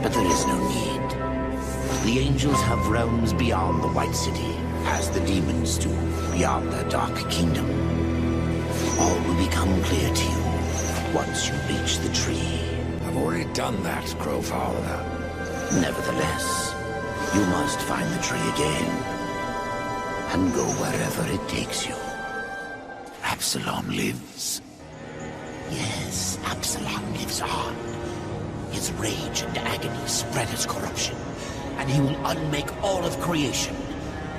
But there is no need. The angels have realms beyond the White City, as the demons do beyond their dark kingdom. All will become clear to you once you reach the tree. I've already done that, Crowfather. Nevertheless, you must find the tree again, and go wherever it takes you. Absalom lives. Yes, Absalom lives on. His rage and agony spread as corruption, and he will unmake all of creation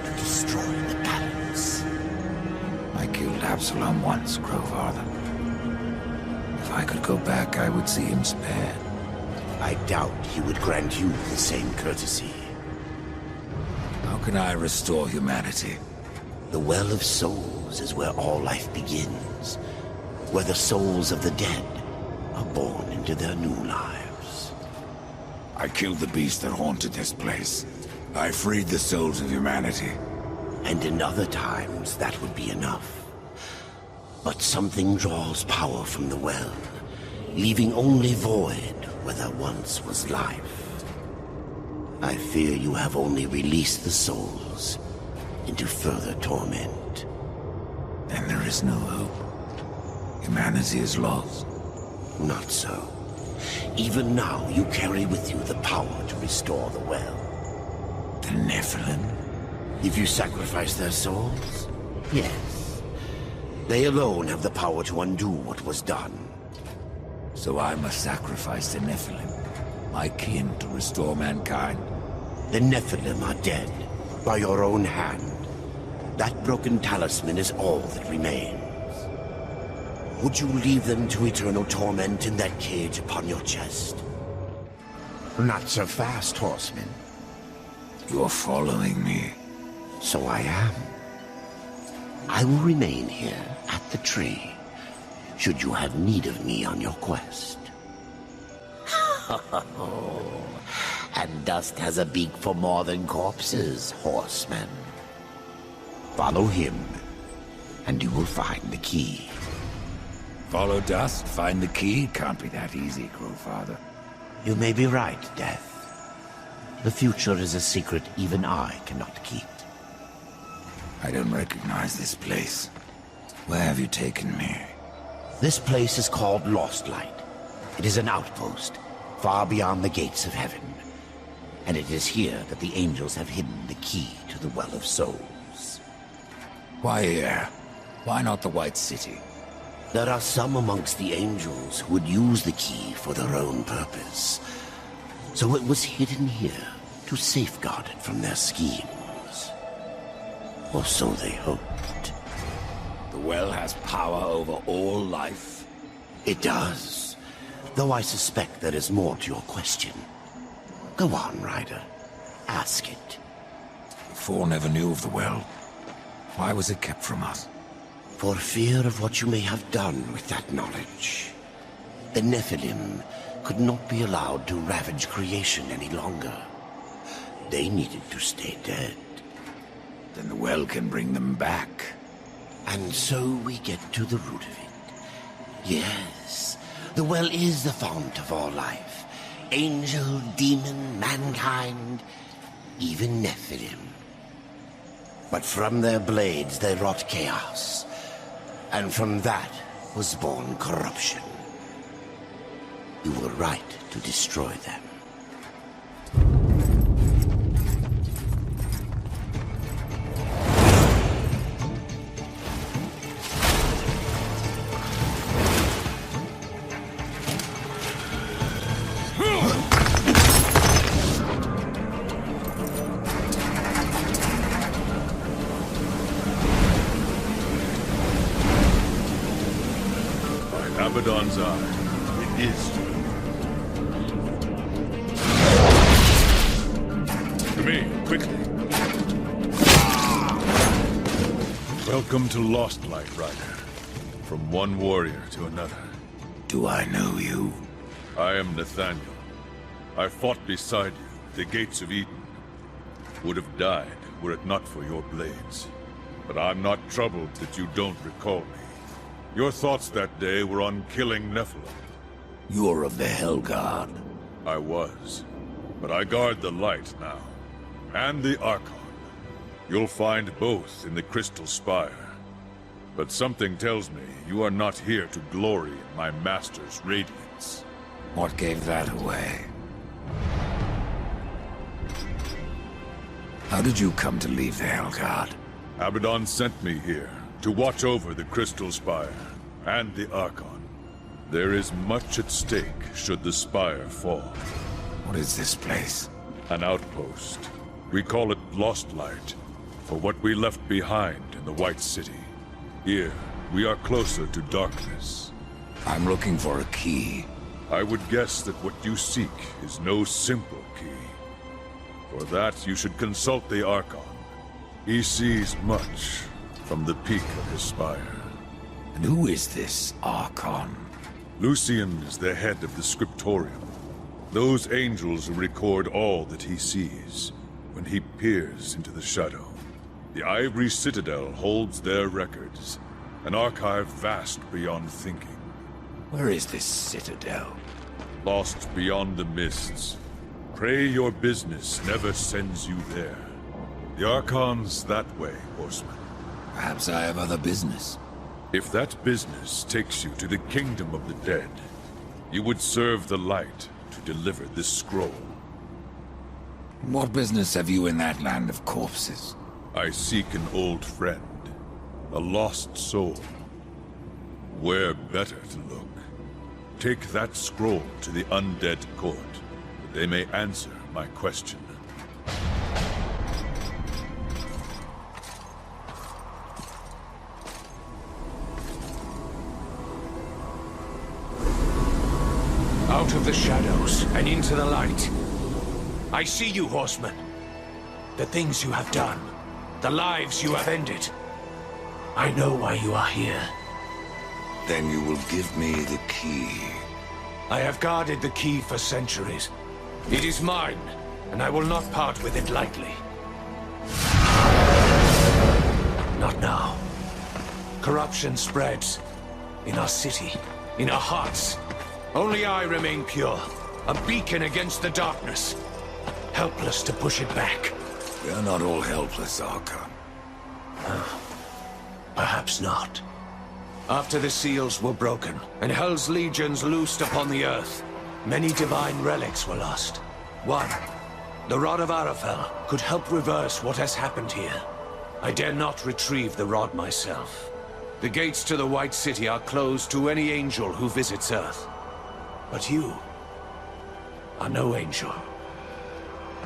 to destroy the balance. I killed Absalom once, Crowfather. If I could go back, I would see him spared. I doubt he would grant you the same courtesy. How can I restore humanity? The Well of Souls is where all life begins, where the souls of the dead are born into their new lives. I killed the beast that haunted this place. I freed the souls of humanity. And in other times, that would be enough. But something draws power from the well, leaving only void where there once was life. I fear you have only released the souls into further torment. Then there is no hope. Humanity is lost. Not so. Even now, you carry with you the power to restore the well. The Nephilim? If you sacrifice their souls, yes. They alone have the power to undo what was done. So I must sacrifice the Nephilim, my kin, to restore mankind. The Nephilim are dead, by your own hand. That broken talisman is all that remains. Would you leave them to eternal torment in that cage upon your chest? Not so fast, horseman. You're following me. So I am. I will remain here at the tree, should you have need of me on your quest. And dust has a beak for more than corpses, horseman. Follow him, and you will find the key. Follow dust, find the key? Can't be that easy, Crowfather. You may be right, Death. The future is a secret even I cannot keep. I don't recognize this place. Where have you taken me? This place is called Lost Light. It is an outpost, far beyond the gates of heaven. And it is here that the angels have hidden the key to the Well of Souls. Why here? Why not the White City? There are some amongst the angels who would use the key for their own purpose. So it was hidden here to safeguard it from their schemes. Or so they hoped. The well has power over all life? It does. Though I suspect there is more to your question. Go on, Ryder. Ask it. The Four never knew of the well. Why was it kept from us? For fear of what you may have done with that knowledge. The Nephilim could not be allowed to ravage creation any longer. They needed to stay dead. Then the well can bring them back. And so we get to the root of it. Yes, the well is the fount of all life. Angel, demon, mankind, even Nephilim. But from their blades they wrought chaos. And from that was born corruption. You were right to destroy them. Abaddon's eye. It is you. To me, quickly. Welcome to Lost Light, Ryder. From one warrior to another. Do I know you? I am Nathaniel. I fought beside you, the gates of Eden. Would have died were it not for your blades. But I'm not troubled that you don't recall me. Your thoughts that day were on killing Nephilim. You're of the Hellguard. I was. But I guard the light now. And the Archon. You'll find both in the Crystal Spire. But something tells me you are not here to glory in my master's radiance. What gave that away? How did you come to leave the Hellguard? Abaddon sent me here, to watch over the Crystal Spire and the Archon. There is much at stake should the Spire fall. What is this place? An outpost. We call it Lost Light, for what we left behind in the White City. Here, we are closer to darkness. I'm looking for a key. I would guess that what you seek is no simple key. For that, you should consult the Archon. He sees much from the peak of his spire. And who is this Archon? Lucian is the head of the Scriptorium. Those angels who record all that he sees when he peers into the shadow. The Ivory Citadel holds their records, an archive vast beyond thinking. Where is this citadel? Lost beyond the mists. Pray your business never sends you there. The Archon's that way, Horseman. Perhaps I have other business. If that business takes you to the Kingdom of the Dead, you would serve the light to deliver this scroll. What business have you in that land of corpses? I seek an old friend, a lost soul. Where better to look? Take that scroll to the Undead Court, that they may answer my question. Out of the shadows and into the light. I see you, Horseman. The things you have done. The lives you have ended. I know why you are here. Then you will give me the key. I have guarded the key for centuries. It is mine, and I will not part with it lightly. Not now. Corruption spreads. In our city, in our hearts. Only I remain pure. A beacon against the darkness. Helpless to push it back. We are not all helpless, Archon. Perhaps not. After the seals were broken, and Hell's legions loosed upon the earth, many divine relics were lost. One, the Rod of Arafel, could help reverse what has happened here. I dare not retrieve the rod myself. The gates to the White City are closed to any angel who visits Earth. But you are no angel.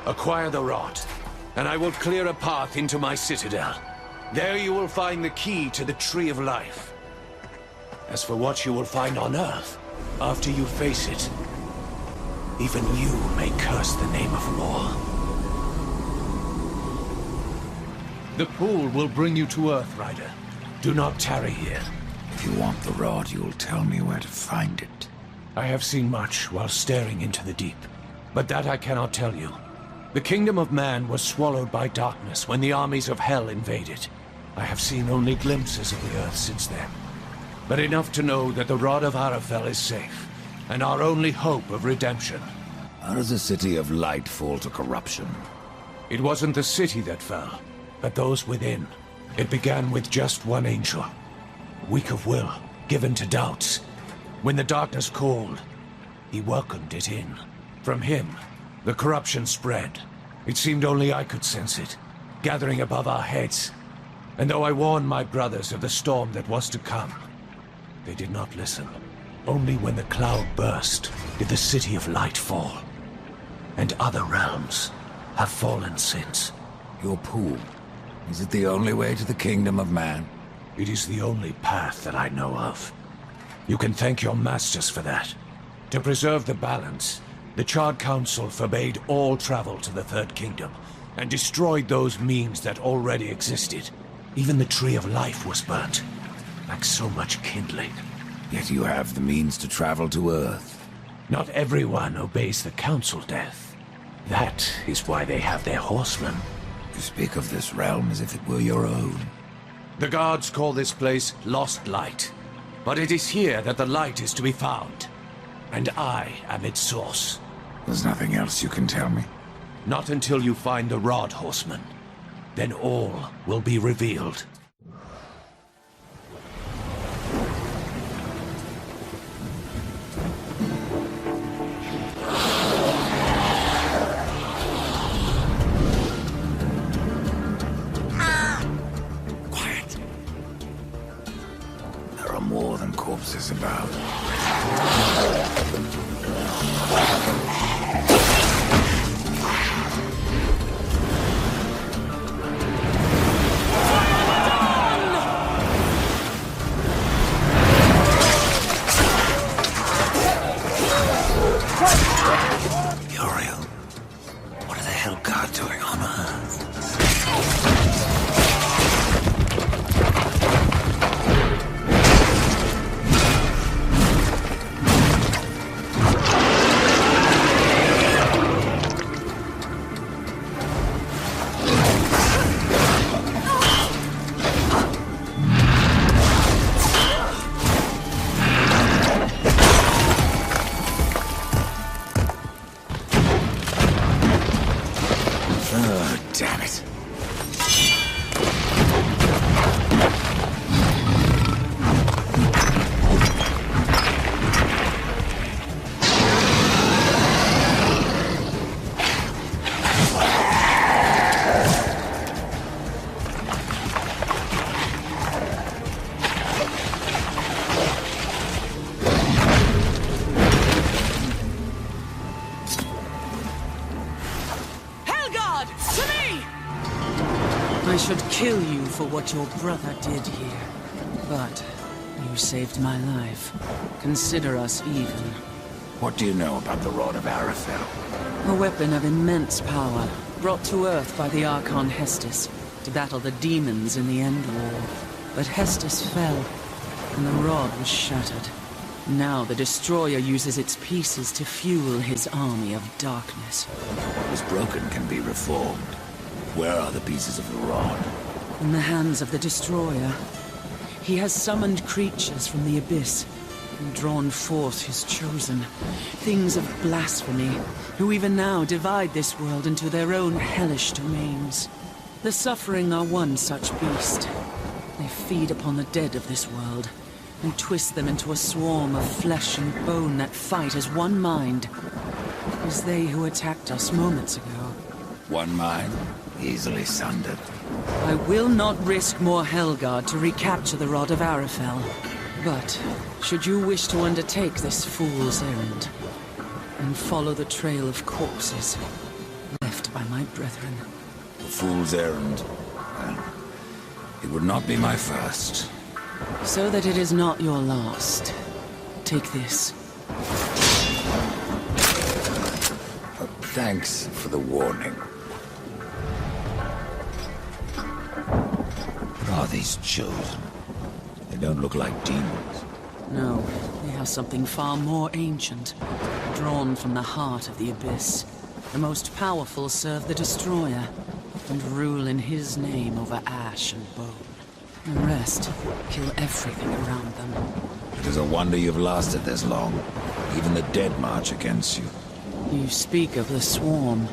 Acquire the rod, and I will clear a path into my citadel. There you will find the key to the Tree of Life. As for what you will find on Earth, after you face it, even you may curse the name of war. The pool will bring you to Earth, Rider. Do not tarry here. If you want the rod, you'll tell me where to find it. I have seen much while staring into the deep, but that I cannot tell you. The kingdom of man was swallowed by darkness when the armies of Hell invaded. I have seen only glimpses of the Earth since then, but enough to know that the Rod of Arafel is safe, and our only hope of redemption. How does a city of light fall to corruption? It wasn't the city that fell, but those within. It began with just one angel, weak of will, given to doubts. When the darkness called, he welcomed it in. From him, the corruption spread. It seemed only I could sense it, gathering above our heads. And though I warned my brothers of the storm that was to come, they did not listen. Only when the cloud burst did the City of Light fall. And other realms have fallen since. Your pool, is it the only way to the kingdom of man? It is the only path that I know of. You can thank your masters for that. To preserve the balance, the Charred Council forbade all travel to the Third Kingdom, and destroyed those means that already existed. Even the Tree of Life was burnt, like so much kindling. Yet you have the means to travel to Earth. Not everyone obeys the Council, Death. That is why they have their horsemen. You speak of this realm as if it were your own. The guards call this place Lost Light. But it is here that the light is to be found. And I am its source. There's nothing else you can tell me? Not until you find the rod, Horseman. Then all will be revealed. more than corpses about. Uriel, what are the Hellguard doing on Earth? Damn it. I should kill you for what your brother did here. But you saved my life. Consider us even. What do you know about the Rod of Arafel? A weapon of immense power, brought to Earth by the Archon Hestus, to battle the demons in the End War. But Hestus fell, and the rod was shattered. Now the Destroyer uses its pieces to fuel his army of darkness. What was broken can be reformed. Where are the pieces of the rod? In the hands of the Destroyer. He has summoned creatures from the Abyss, and drawn forth his chosen. Things of blasphemy, who even now divide this world into their own hellish domains. The Suffering are one such beast. They feed upon the dead of this world, and twist them into a swarm of flesh and bone that fight as one mind. It was they who attacked us moments ago. One mind, easily sundered. I will not risk more Hellguard to recapture the Rod of Arafel. But, should you wish to undertake this fool's errand, and follow the trail of corpses left by my brethren. A fool's errand? Well, it would not be my first. So that it is not your last, take this. Thanks for the warning. What are these chosen? They don't look like demons. No, they have something far more ancient, drawn from the heart of the Abyss. The most powerful serve the Destroyer, and rule in his name over ash and bone. The rest kill everything around them. It is a wonder you've lasted this long. Even the dead march against you. You speak of the Swarm.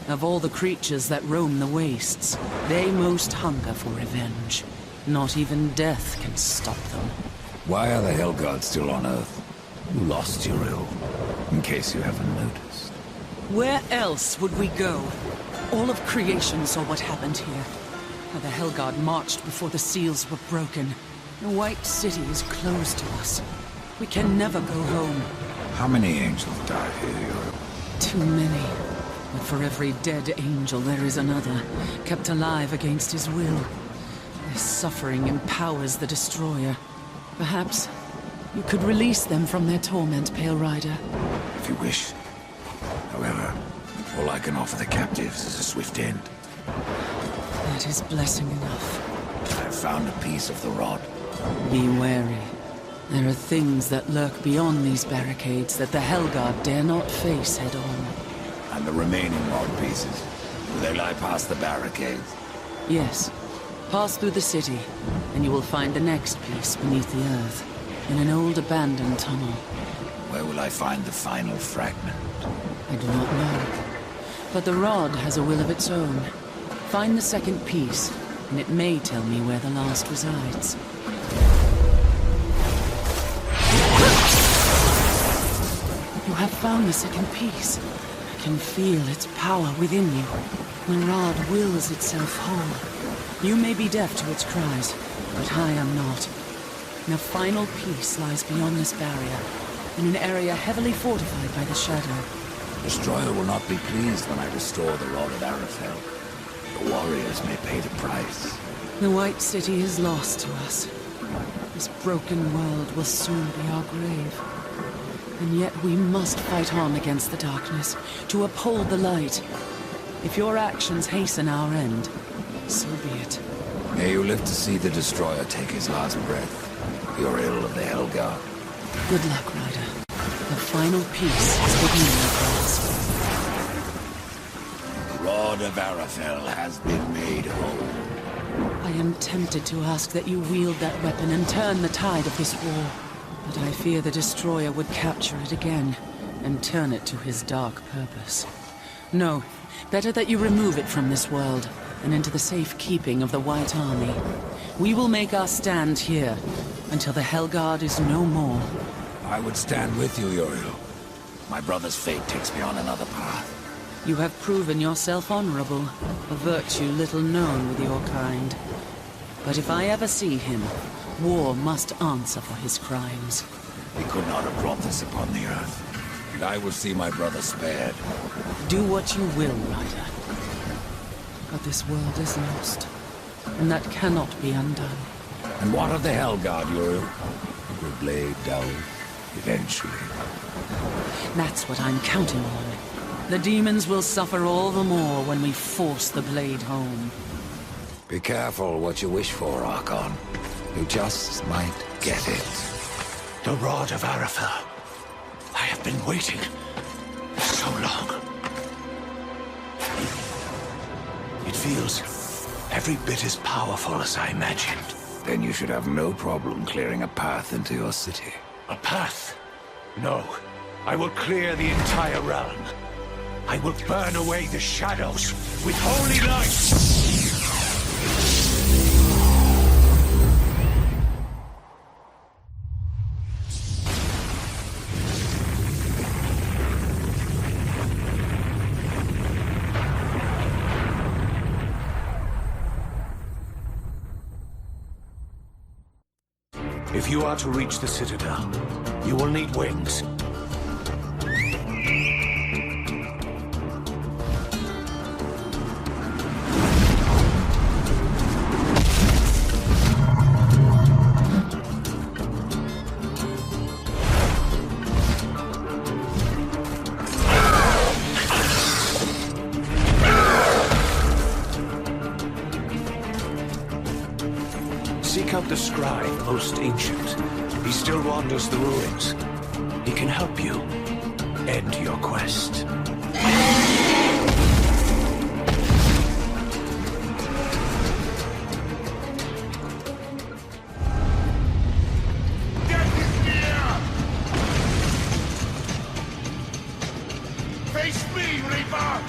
Of all the creatures that roam the wastes, they most hunger for revenge. Not even death can stop them. Why are the Hellguard still on Earth? You lost Uriel, in case you haven't noticed. Where else would we go? All of creation saw what happened here. How the Hellguard marched before the seals were broken. The White City is closed to us. We can never go home. How many angels died here, Uriel? Too many. But for every dead angel there is another, kept alive against his will. Their suffering empowers the Destroyer. Perhaps you could release them from their torment, Pale Rider. If you wish. However, all I can offer the captives is a swift end. That is blessing enough. I have found a piece of the rod. Be wary. There are things that lurk beyond these barricades that the Hellguard dare not face head-on. And the remaining rod pieces? Do they lie past the barricades? Yes. Pass through the city, and you will find the next piece beneath the earth, in an old abandoned tunnel. Where will I find the final fragment? I do not know. But the rod has a will of its own. Find the second piece, and it may tell me where the last resides. You have found the second piece. I can feel its power within you. The rod wills itself whole. You may be deaf to its cries, but I am not. And a final peace lies beyond this barrier, in an area heavily fortified by the Shadow. Destroyer will not be pleased when I restore the Rod of Arafel. The warriors may pay the price. The White City is lost to us. This broken world will soon be our grave. And yet we must fight on against the darkness, to uphold the light. If your actions hasten our end, so be it. May you live to see the Destroyer take his last breath. Uriel of the Helgard. Good luck, Ryder. The final piece is within your grasp. The Rod of Arafel has been made whole. I am tempted to ask that you wield that weapon and turn the tide of this war. But I fear the Destroyer would capture it again, and turn it to his dark purpose. No, better that you remove it from this world, and into the safekeeping of the White Army. We will make our stand here, until the Helgard is no more. I would stand with you, Uriel. My brother's fate takes me on another path. You have proven yourself honorable, a virtue little known with your kind. But if I ever see him, war must answer for his crimes. He could not have brought this upon the earth, and I will see my brother spared. Do what you will, Ryder. But this world is lost, and that cannot be undone. And what of the Helgard, Uriel? It will blade down, eventually. That's what I'm counting on. The demons will suffer all the more when we force the blade home. Be careful what you wish for, Archon. You just might get it. The Rod of Arafel. I have been waiting so long. It feels every bit as powerful as I imagined. Then you should have no problem clearing a path into your city. A path? No. I will clear the entire realm. I will burn away the shadows with holy light! If you are to reach the Citadel, you will need wings. Seek out the scribe, most ancient. He still wanders the ruins. He can help you end your quest. Death is near! Face me, Reaper!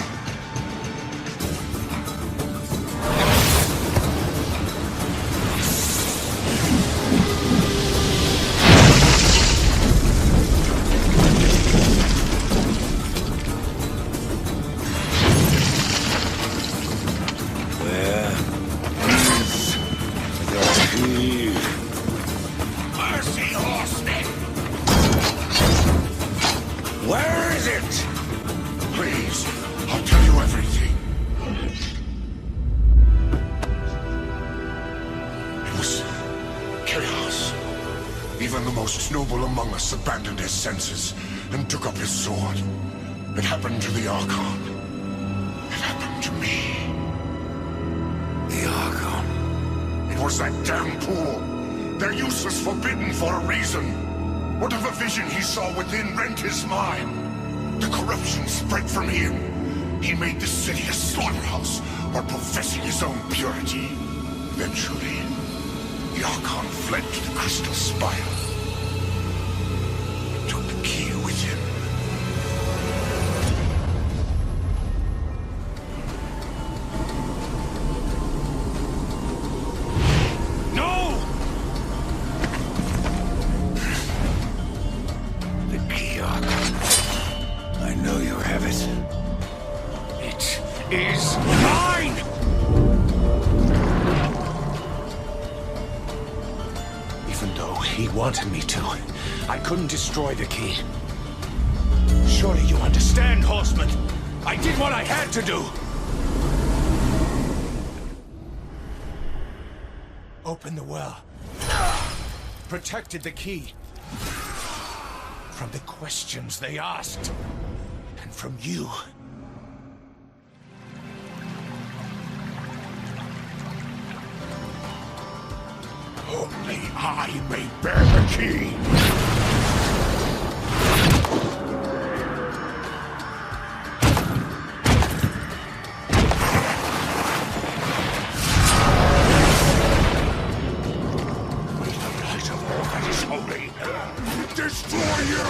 Where is it? Please, I'll tell you everything. It was chaos. Even the most noble among us abandoned his senses and took up his sword. It happened to the Archon. It happened to me. The Archon. It was that damn pool. Their use was forbidden for a reason. What if a vision he saw within rent his mind? The corruption spread from him. He made the city a slaughterhouse while professing his own purity. Eventually, the Archon fled to the Crystal Spire. He took the key with him. Is mine! He Even though he wanted me to, I couldn't destroy the key. Surely you understand, Horseman. I did what I had to do. Opened the well. Protected the key. From the questions they asked. And from you. Only I may bear the key. Destroy you!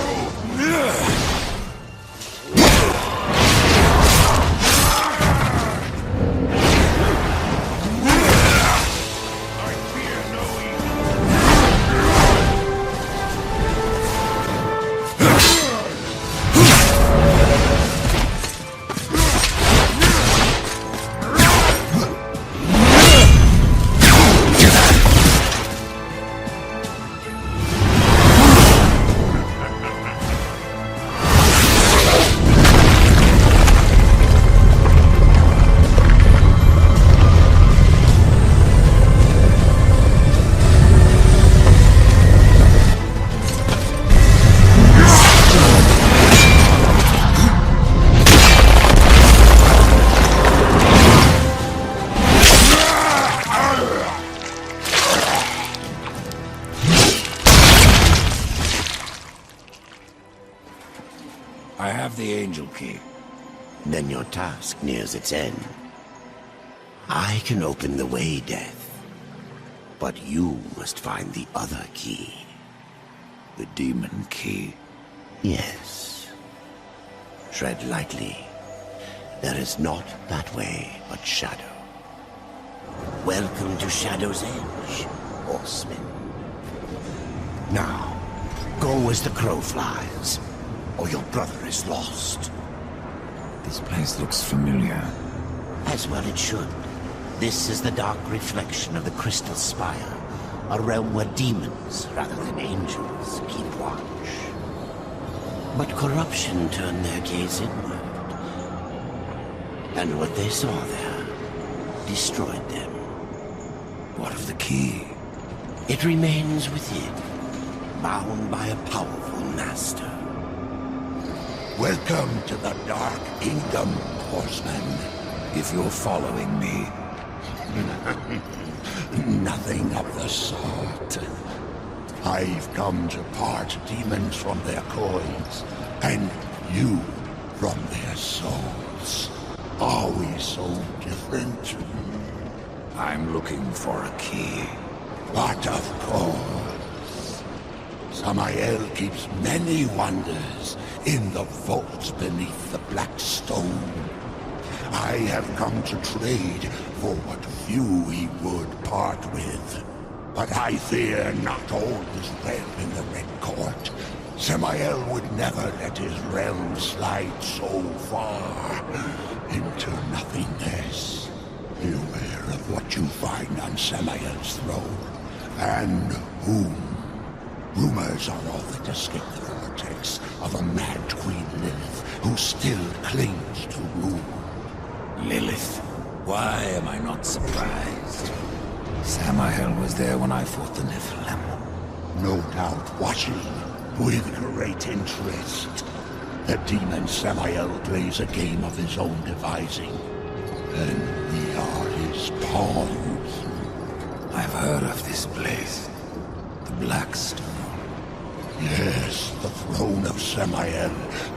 I have the Angel Key. Then your task nears its end. I can open the way, Death. But you must find the other key. The Demon Key? Yes. Tread lightly. There is not that way but shadow. Welcome to Shadow's Edge, Horseman. Now, go as the crow flies, or your brother is lost. This place looks familiar. As well it should. This is the dark reflection of the Crystal Spire, a realm where demons, rather than angels, keep watch. But corruption turned their gaze inward. And what they saw there destroyed them. What of the key? It remains within, bound by a powerful master. Welcome to the Dark Kingdom, Horseman. If you're following me. Nothing of the sort. I've come to part demons from their coins, and you from their souls. Are we so different? I'm looking for a key. But of course. Samael keeps many wonders in the vaults beneath the Black Stone. I have come to trade for what few he would part with. But I fear not all is well in the Red Court. Samael would never let his realm slide so far into nothingness. Beware of what you find on Samael's throne, and whom. Rumors are all that escape the vortex of a mad Queen Lilith who still clings to rule. Lilith? Why am I not surprised? Samael was there when I fought the Nephilim. No doubt watching with great interest. The demon Samael plays a game of his own devising, and we are his pawns. I've heard of this place. The Black Stone. Yes, the throne of Samael,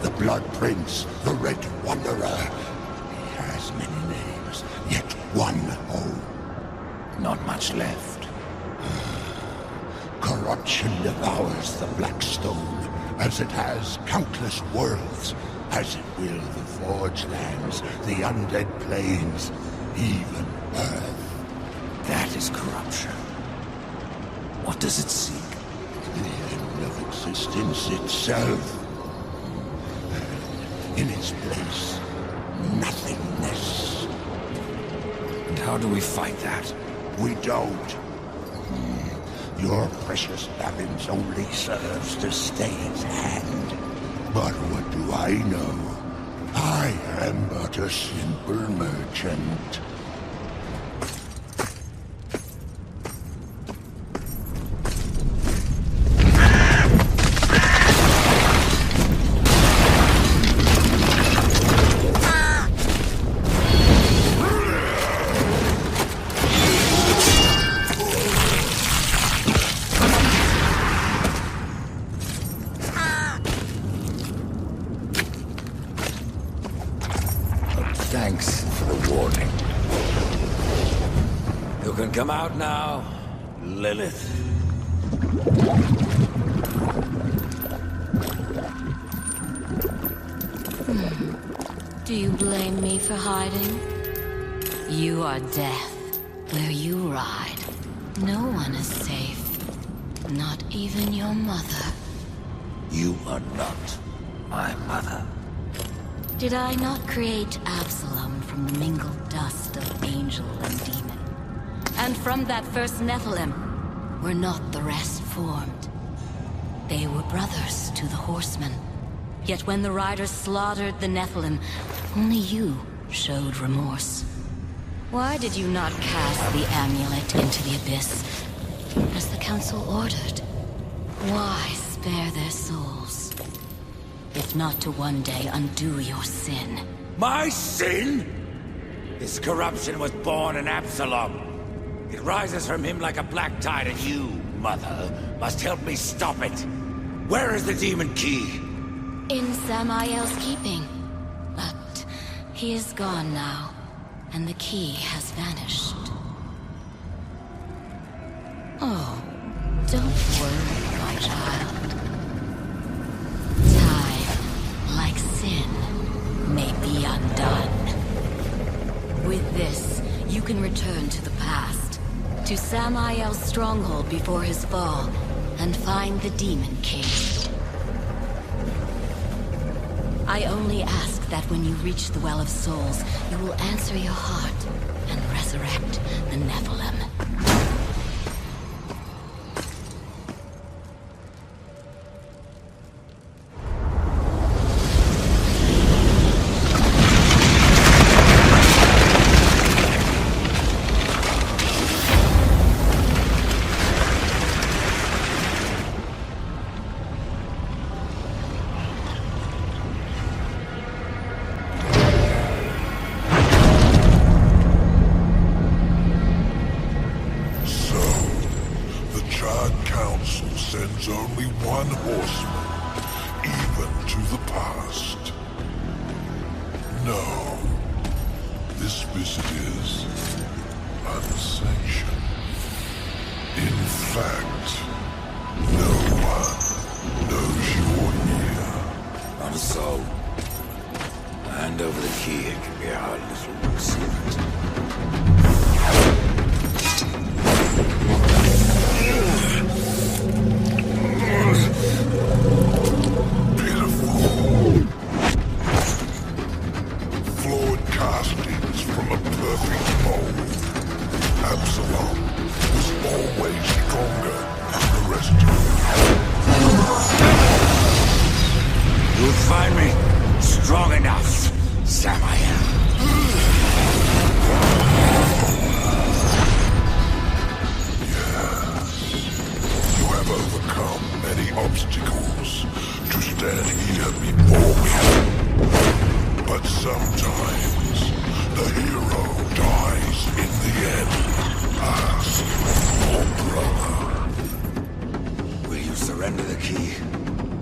the Blood Prince, the Red Wanderer. He has many names, yet one home. Not much left. Corruption devours the Black Stone, as it has countless worlds, as it will the Forge Lands, the Undead Plains, even Earth. That is corruption. What does it seek? The end of existence itself. In its place, nothingness. And how do we fight that? We don't. Your precious balance only serves to stay its hand. But what do I know? I am but a simple merchant. Thanks for the warning. You can come out now, Lilith. Do you blame me for hiding? You are death. Where you ride, no one is safe. Not even your mother. You are not my mother. Did I not create Absalom from the mingled dust of angel and demon? And from that first Nephilim, were not the rest formed? They were brothers to the horsemen. Yet when the riders slaughtered the Nephilim, only you showed remorse. Why did you not cast the amulet into the abyss, as the council ordered? Why spare their souls? If not to one day undo your sin. My sin? This corruption was born in Absalom. It rises from him like a black tide, and you, Mother, must help me stop it. Where is the demon key? In Samael's keeping. But he is gone now, and the key has vanished. Oh, don't worry, my child. Time, like sin, may be undone. With this, you can return to the past, to Samael's stronghold before his fall, and find the Demon King. I only ask that when you reach the Well of Souls, you will answer your heart and resurrect the Nephilim. Sends only one horseman, even to the past. No, this visit is unsanctioned. In fact, no one knows you're near. Not a soul. Hand over the key, it can be our little secret. Flawed castings from a perfect mold. Absalom was always stronger than the rest of you. You'll find me strong enough, Samael. You have overcome many obstacles to stand here before me. But sometimes the hero dies in the end. Ask your brother. Will you surrender the key?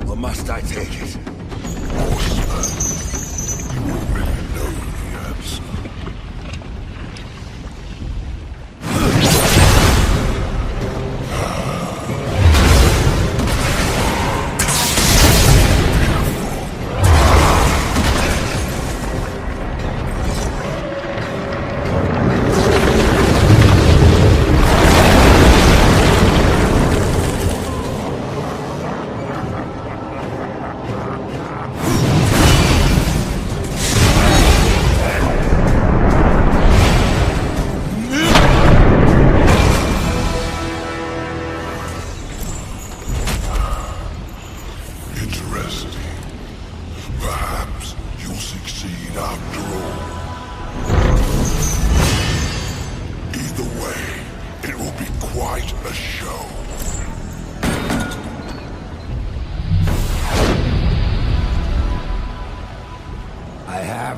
Or must I take it? Horseman, you already know the answer.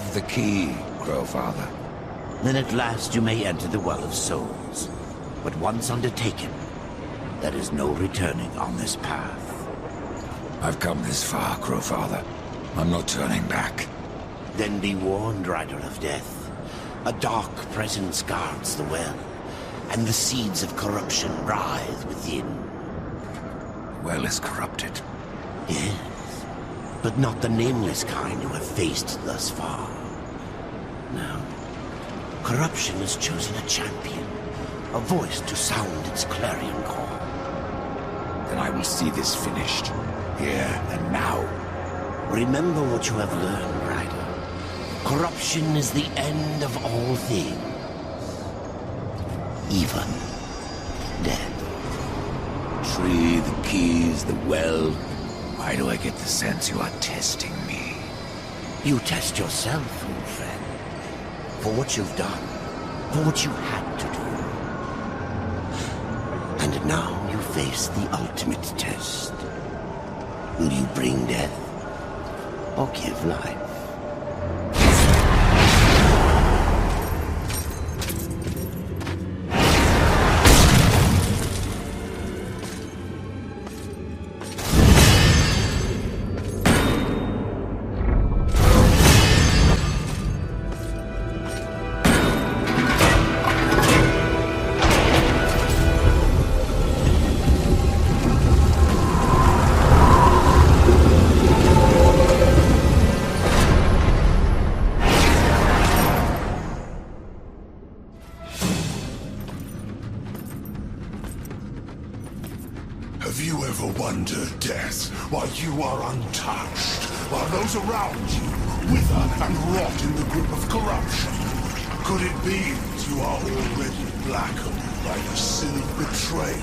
have the key, Crowfather. Then at last you may enter the Well of Souls. But once undertaken, there is no returning on this path. I've come this far, Crowfather. I'm not turning back. Then be warned, Rider of Death. A dark presence guards the well, and the seeds of corruption writhe within. The well is corrupted. Yes, but not the nameless kind you have faced thus far. No. Corruption has chosen a champion, a voice to sound its clarion call. Then I will see this finished, here and now. Remember what you have learned, Rider. Corruption is the end of all things. Even death. Tree, the keys, the well. Why do I get the sense you are testing me? You test yourself, old friend. For what you've done. For what you had to do. And now you face the ultimate test. Will you bring death? Or give life? Have you ever wondered, Death, why you are untouched, while those around you wither and rot in the grip of corruption? Could it be that you are already blackened by the sin of betrayal?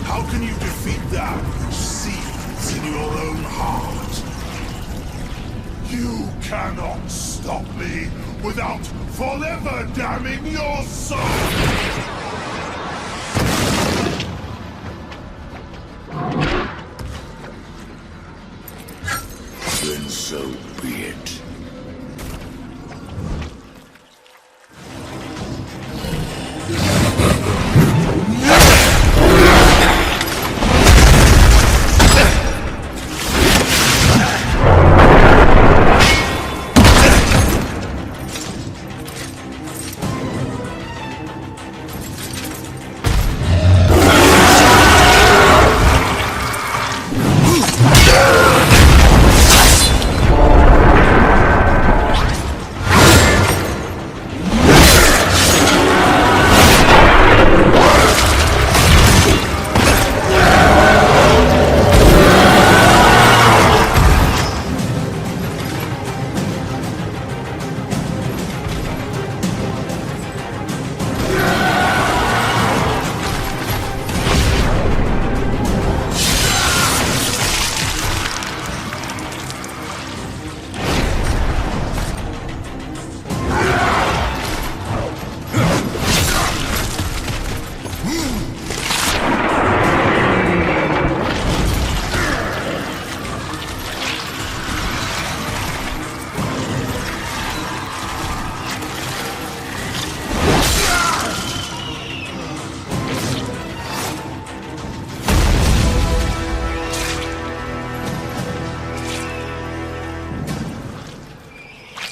How can you defeat that which seethes in your own heart? You cannot stop me without forever damning your soul! Then so be it.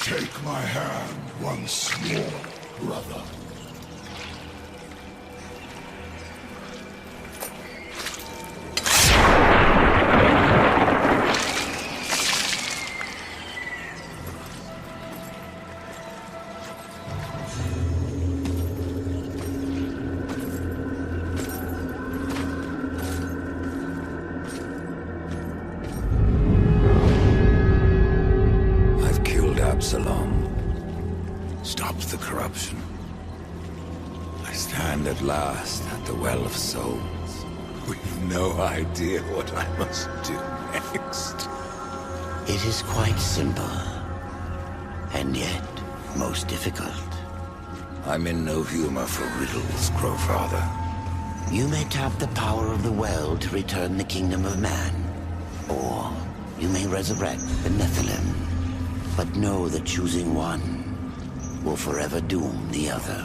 Take my hand once more, brother. Absalom. Stopped the corruption. I stand at last at the Well of Souls, with no idea what I must do next. It is quite simple, and yet most difficult. I'm in no humor for riddles, Crowfather. You may tap the power of the well to return the kingdom of man, or you may resurrect the Nephilim. But know that choosing one will forever doom the other.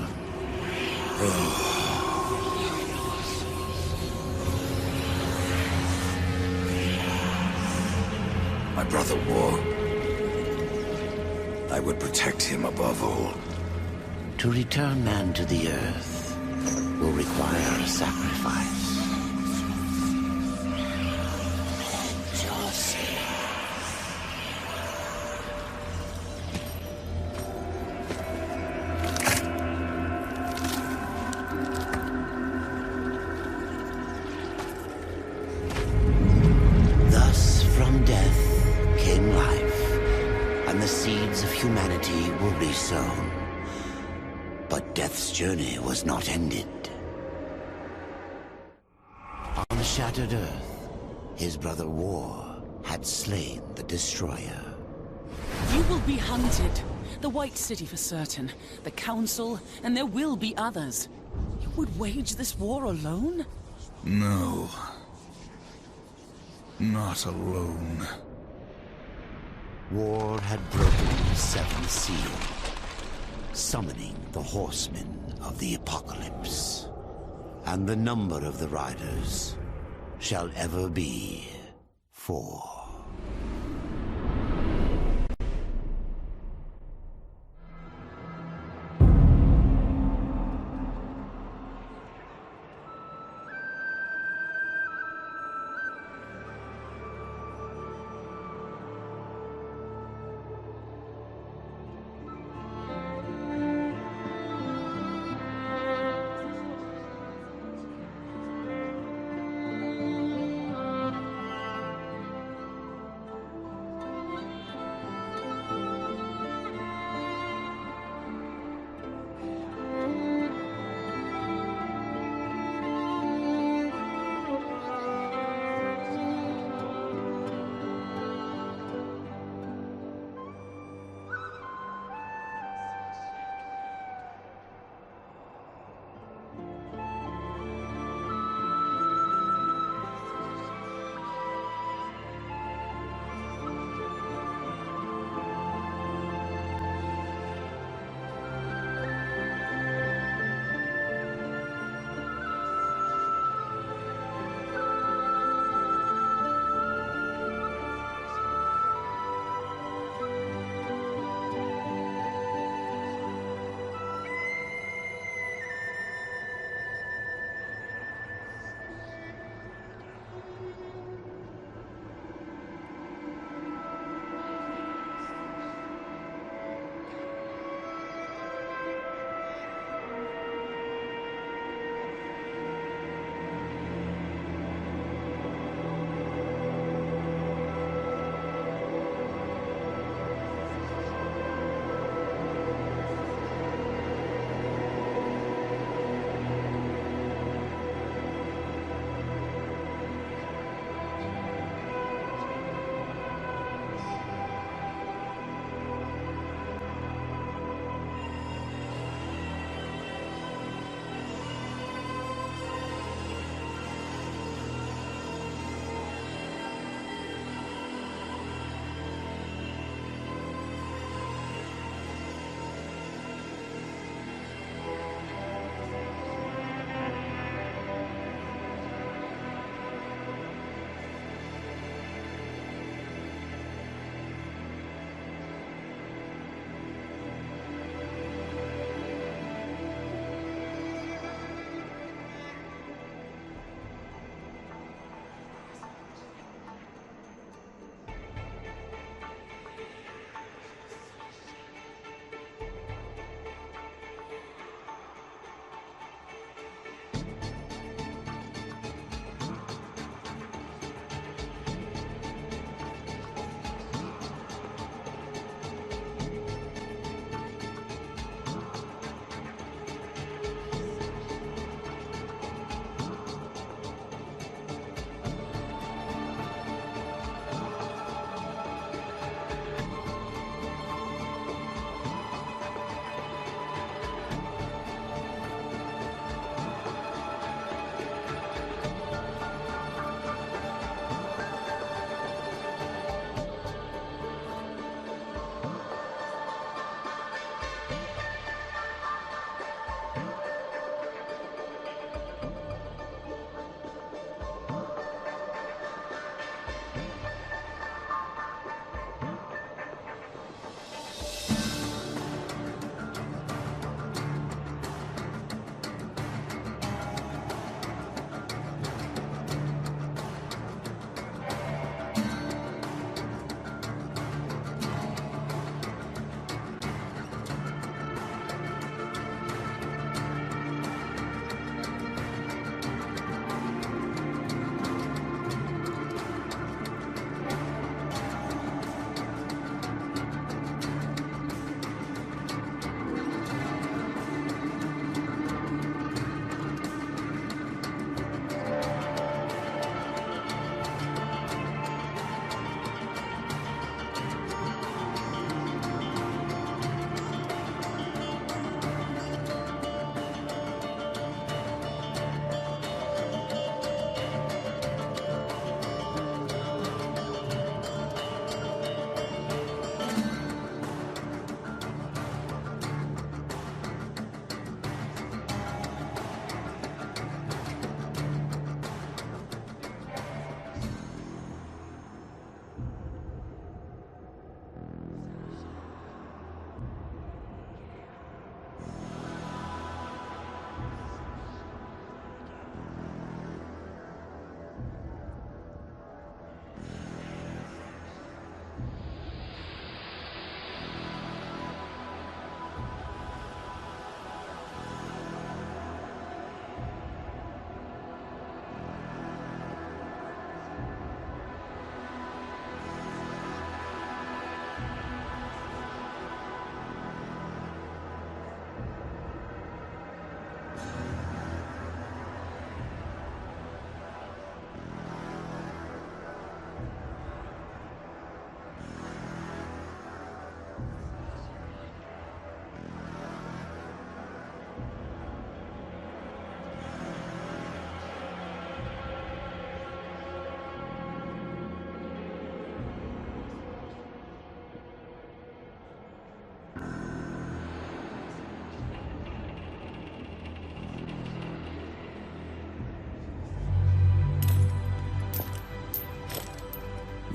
My brother War. I would protect him above all. To return man to the earth will require a sacrifice. Thus, from death came life, and the seeds of humanity will be sown. But death's journey was not ended. On the shattered earth, his brother War had slain the Destroyer. You will be hunted. The White City for certain. The Council, and there will be others. You would wage this war alone? No. Not alone. War had broken the seventh seal, summoning the horsemen of the apocalypse. And the number of the riders shall ever be 4.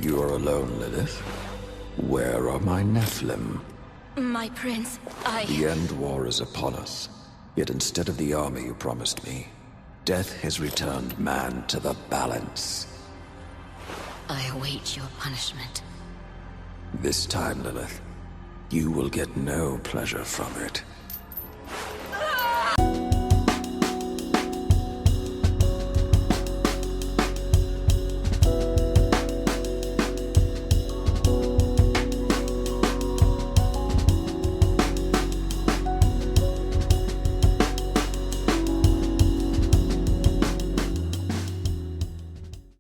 You are alone, Lilith. Where are my Nephilim? My prince, The End War is upon us. Yet instead of the army you promised me, death has returned man to the balance. I await your punishment. This time, Lilith, you will get no pleasure from it.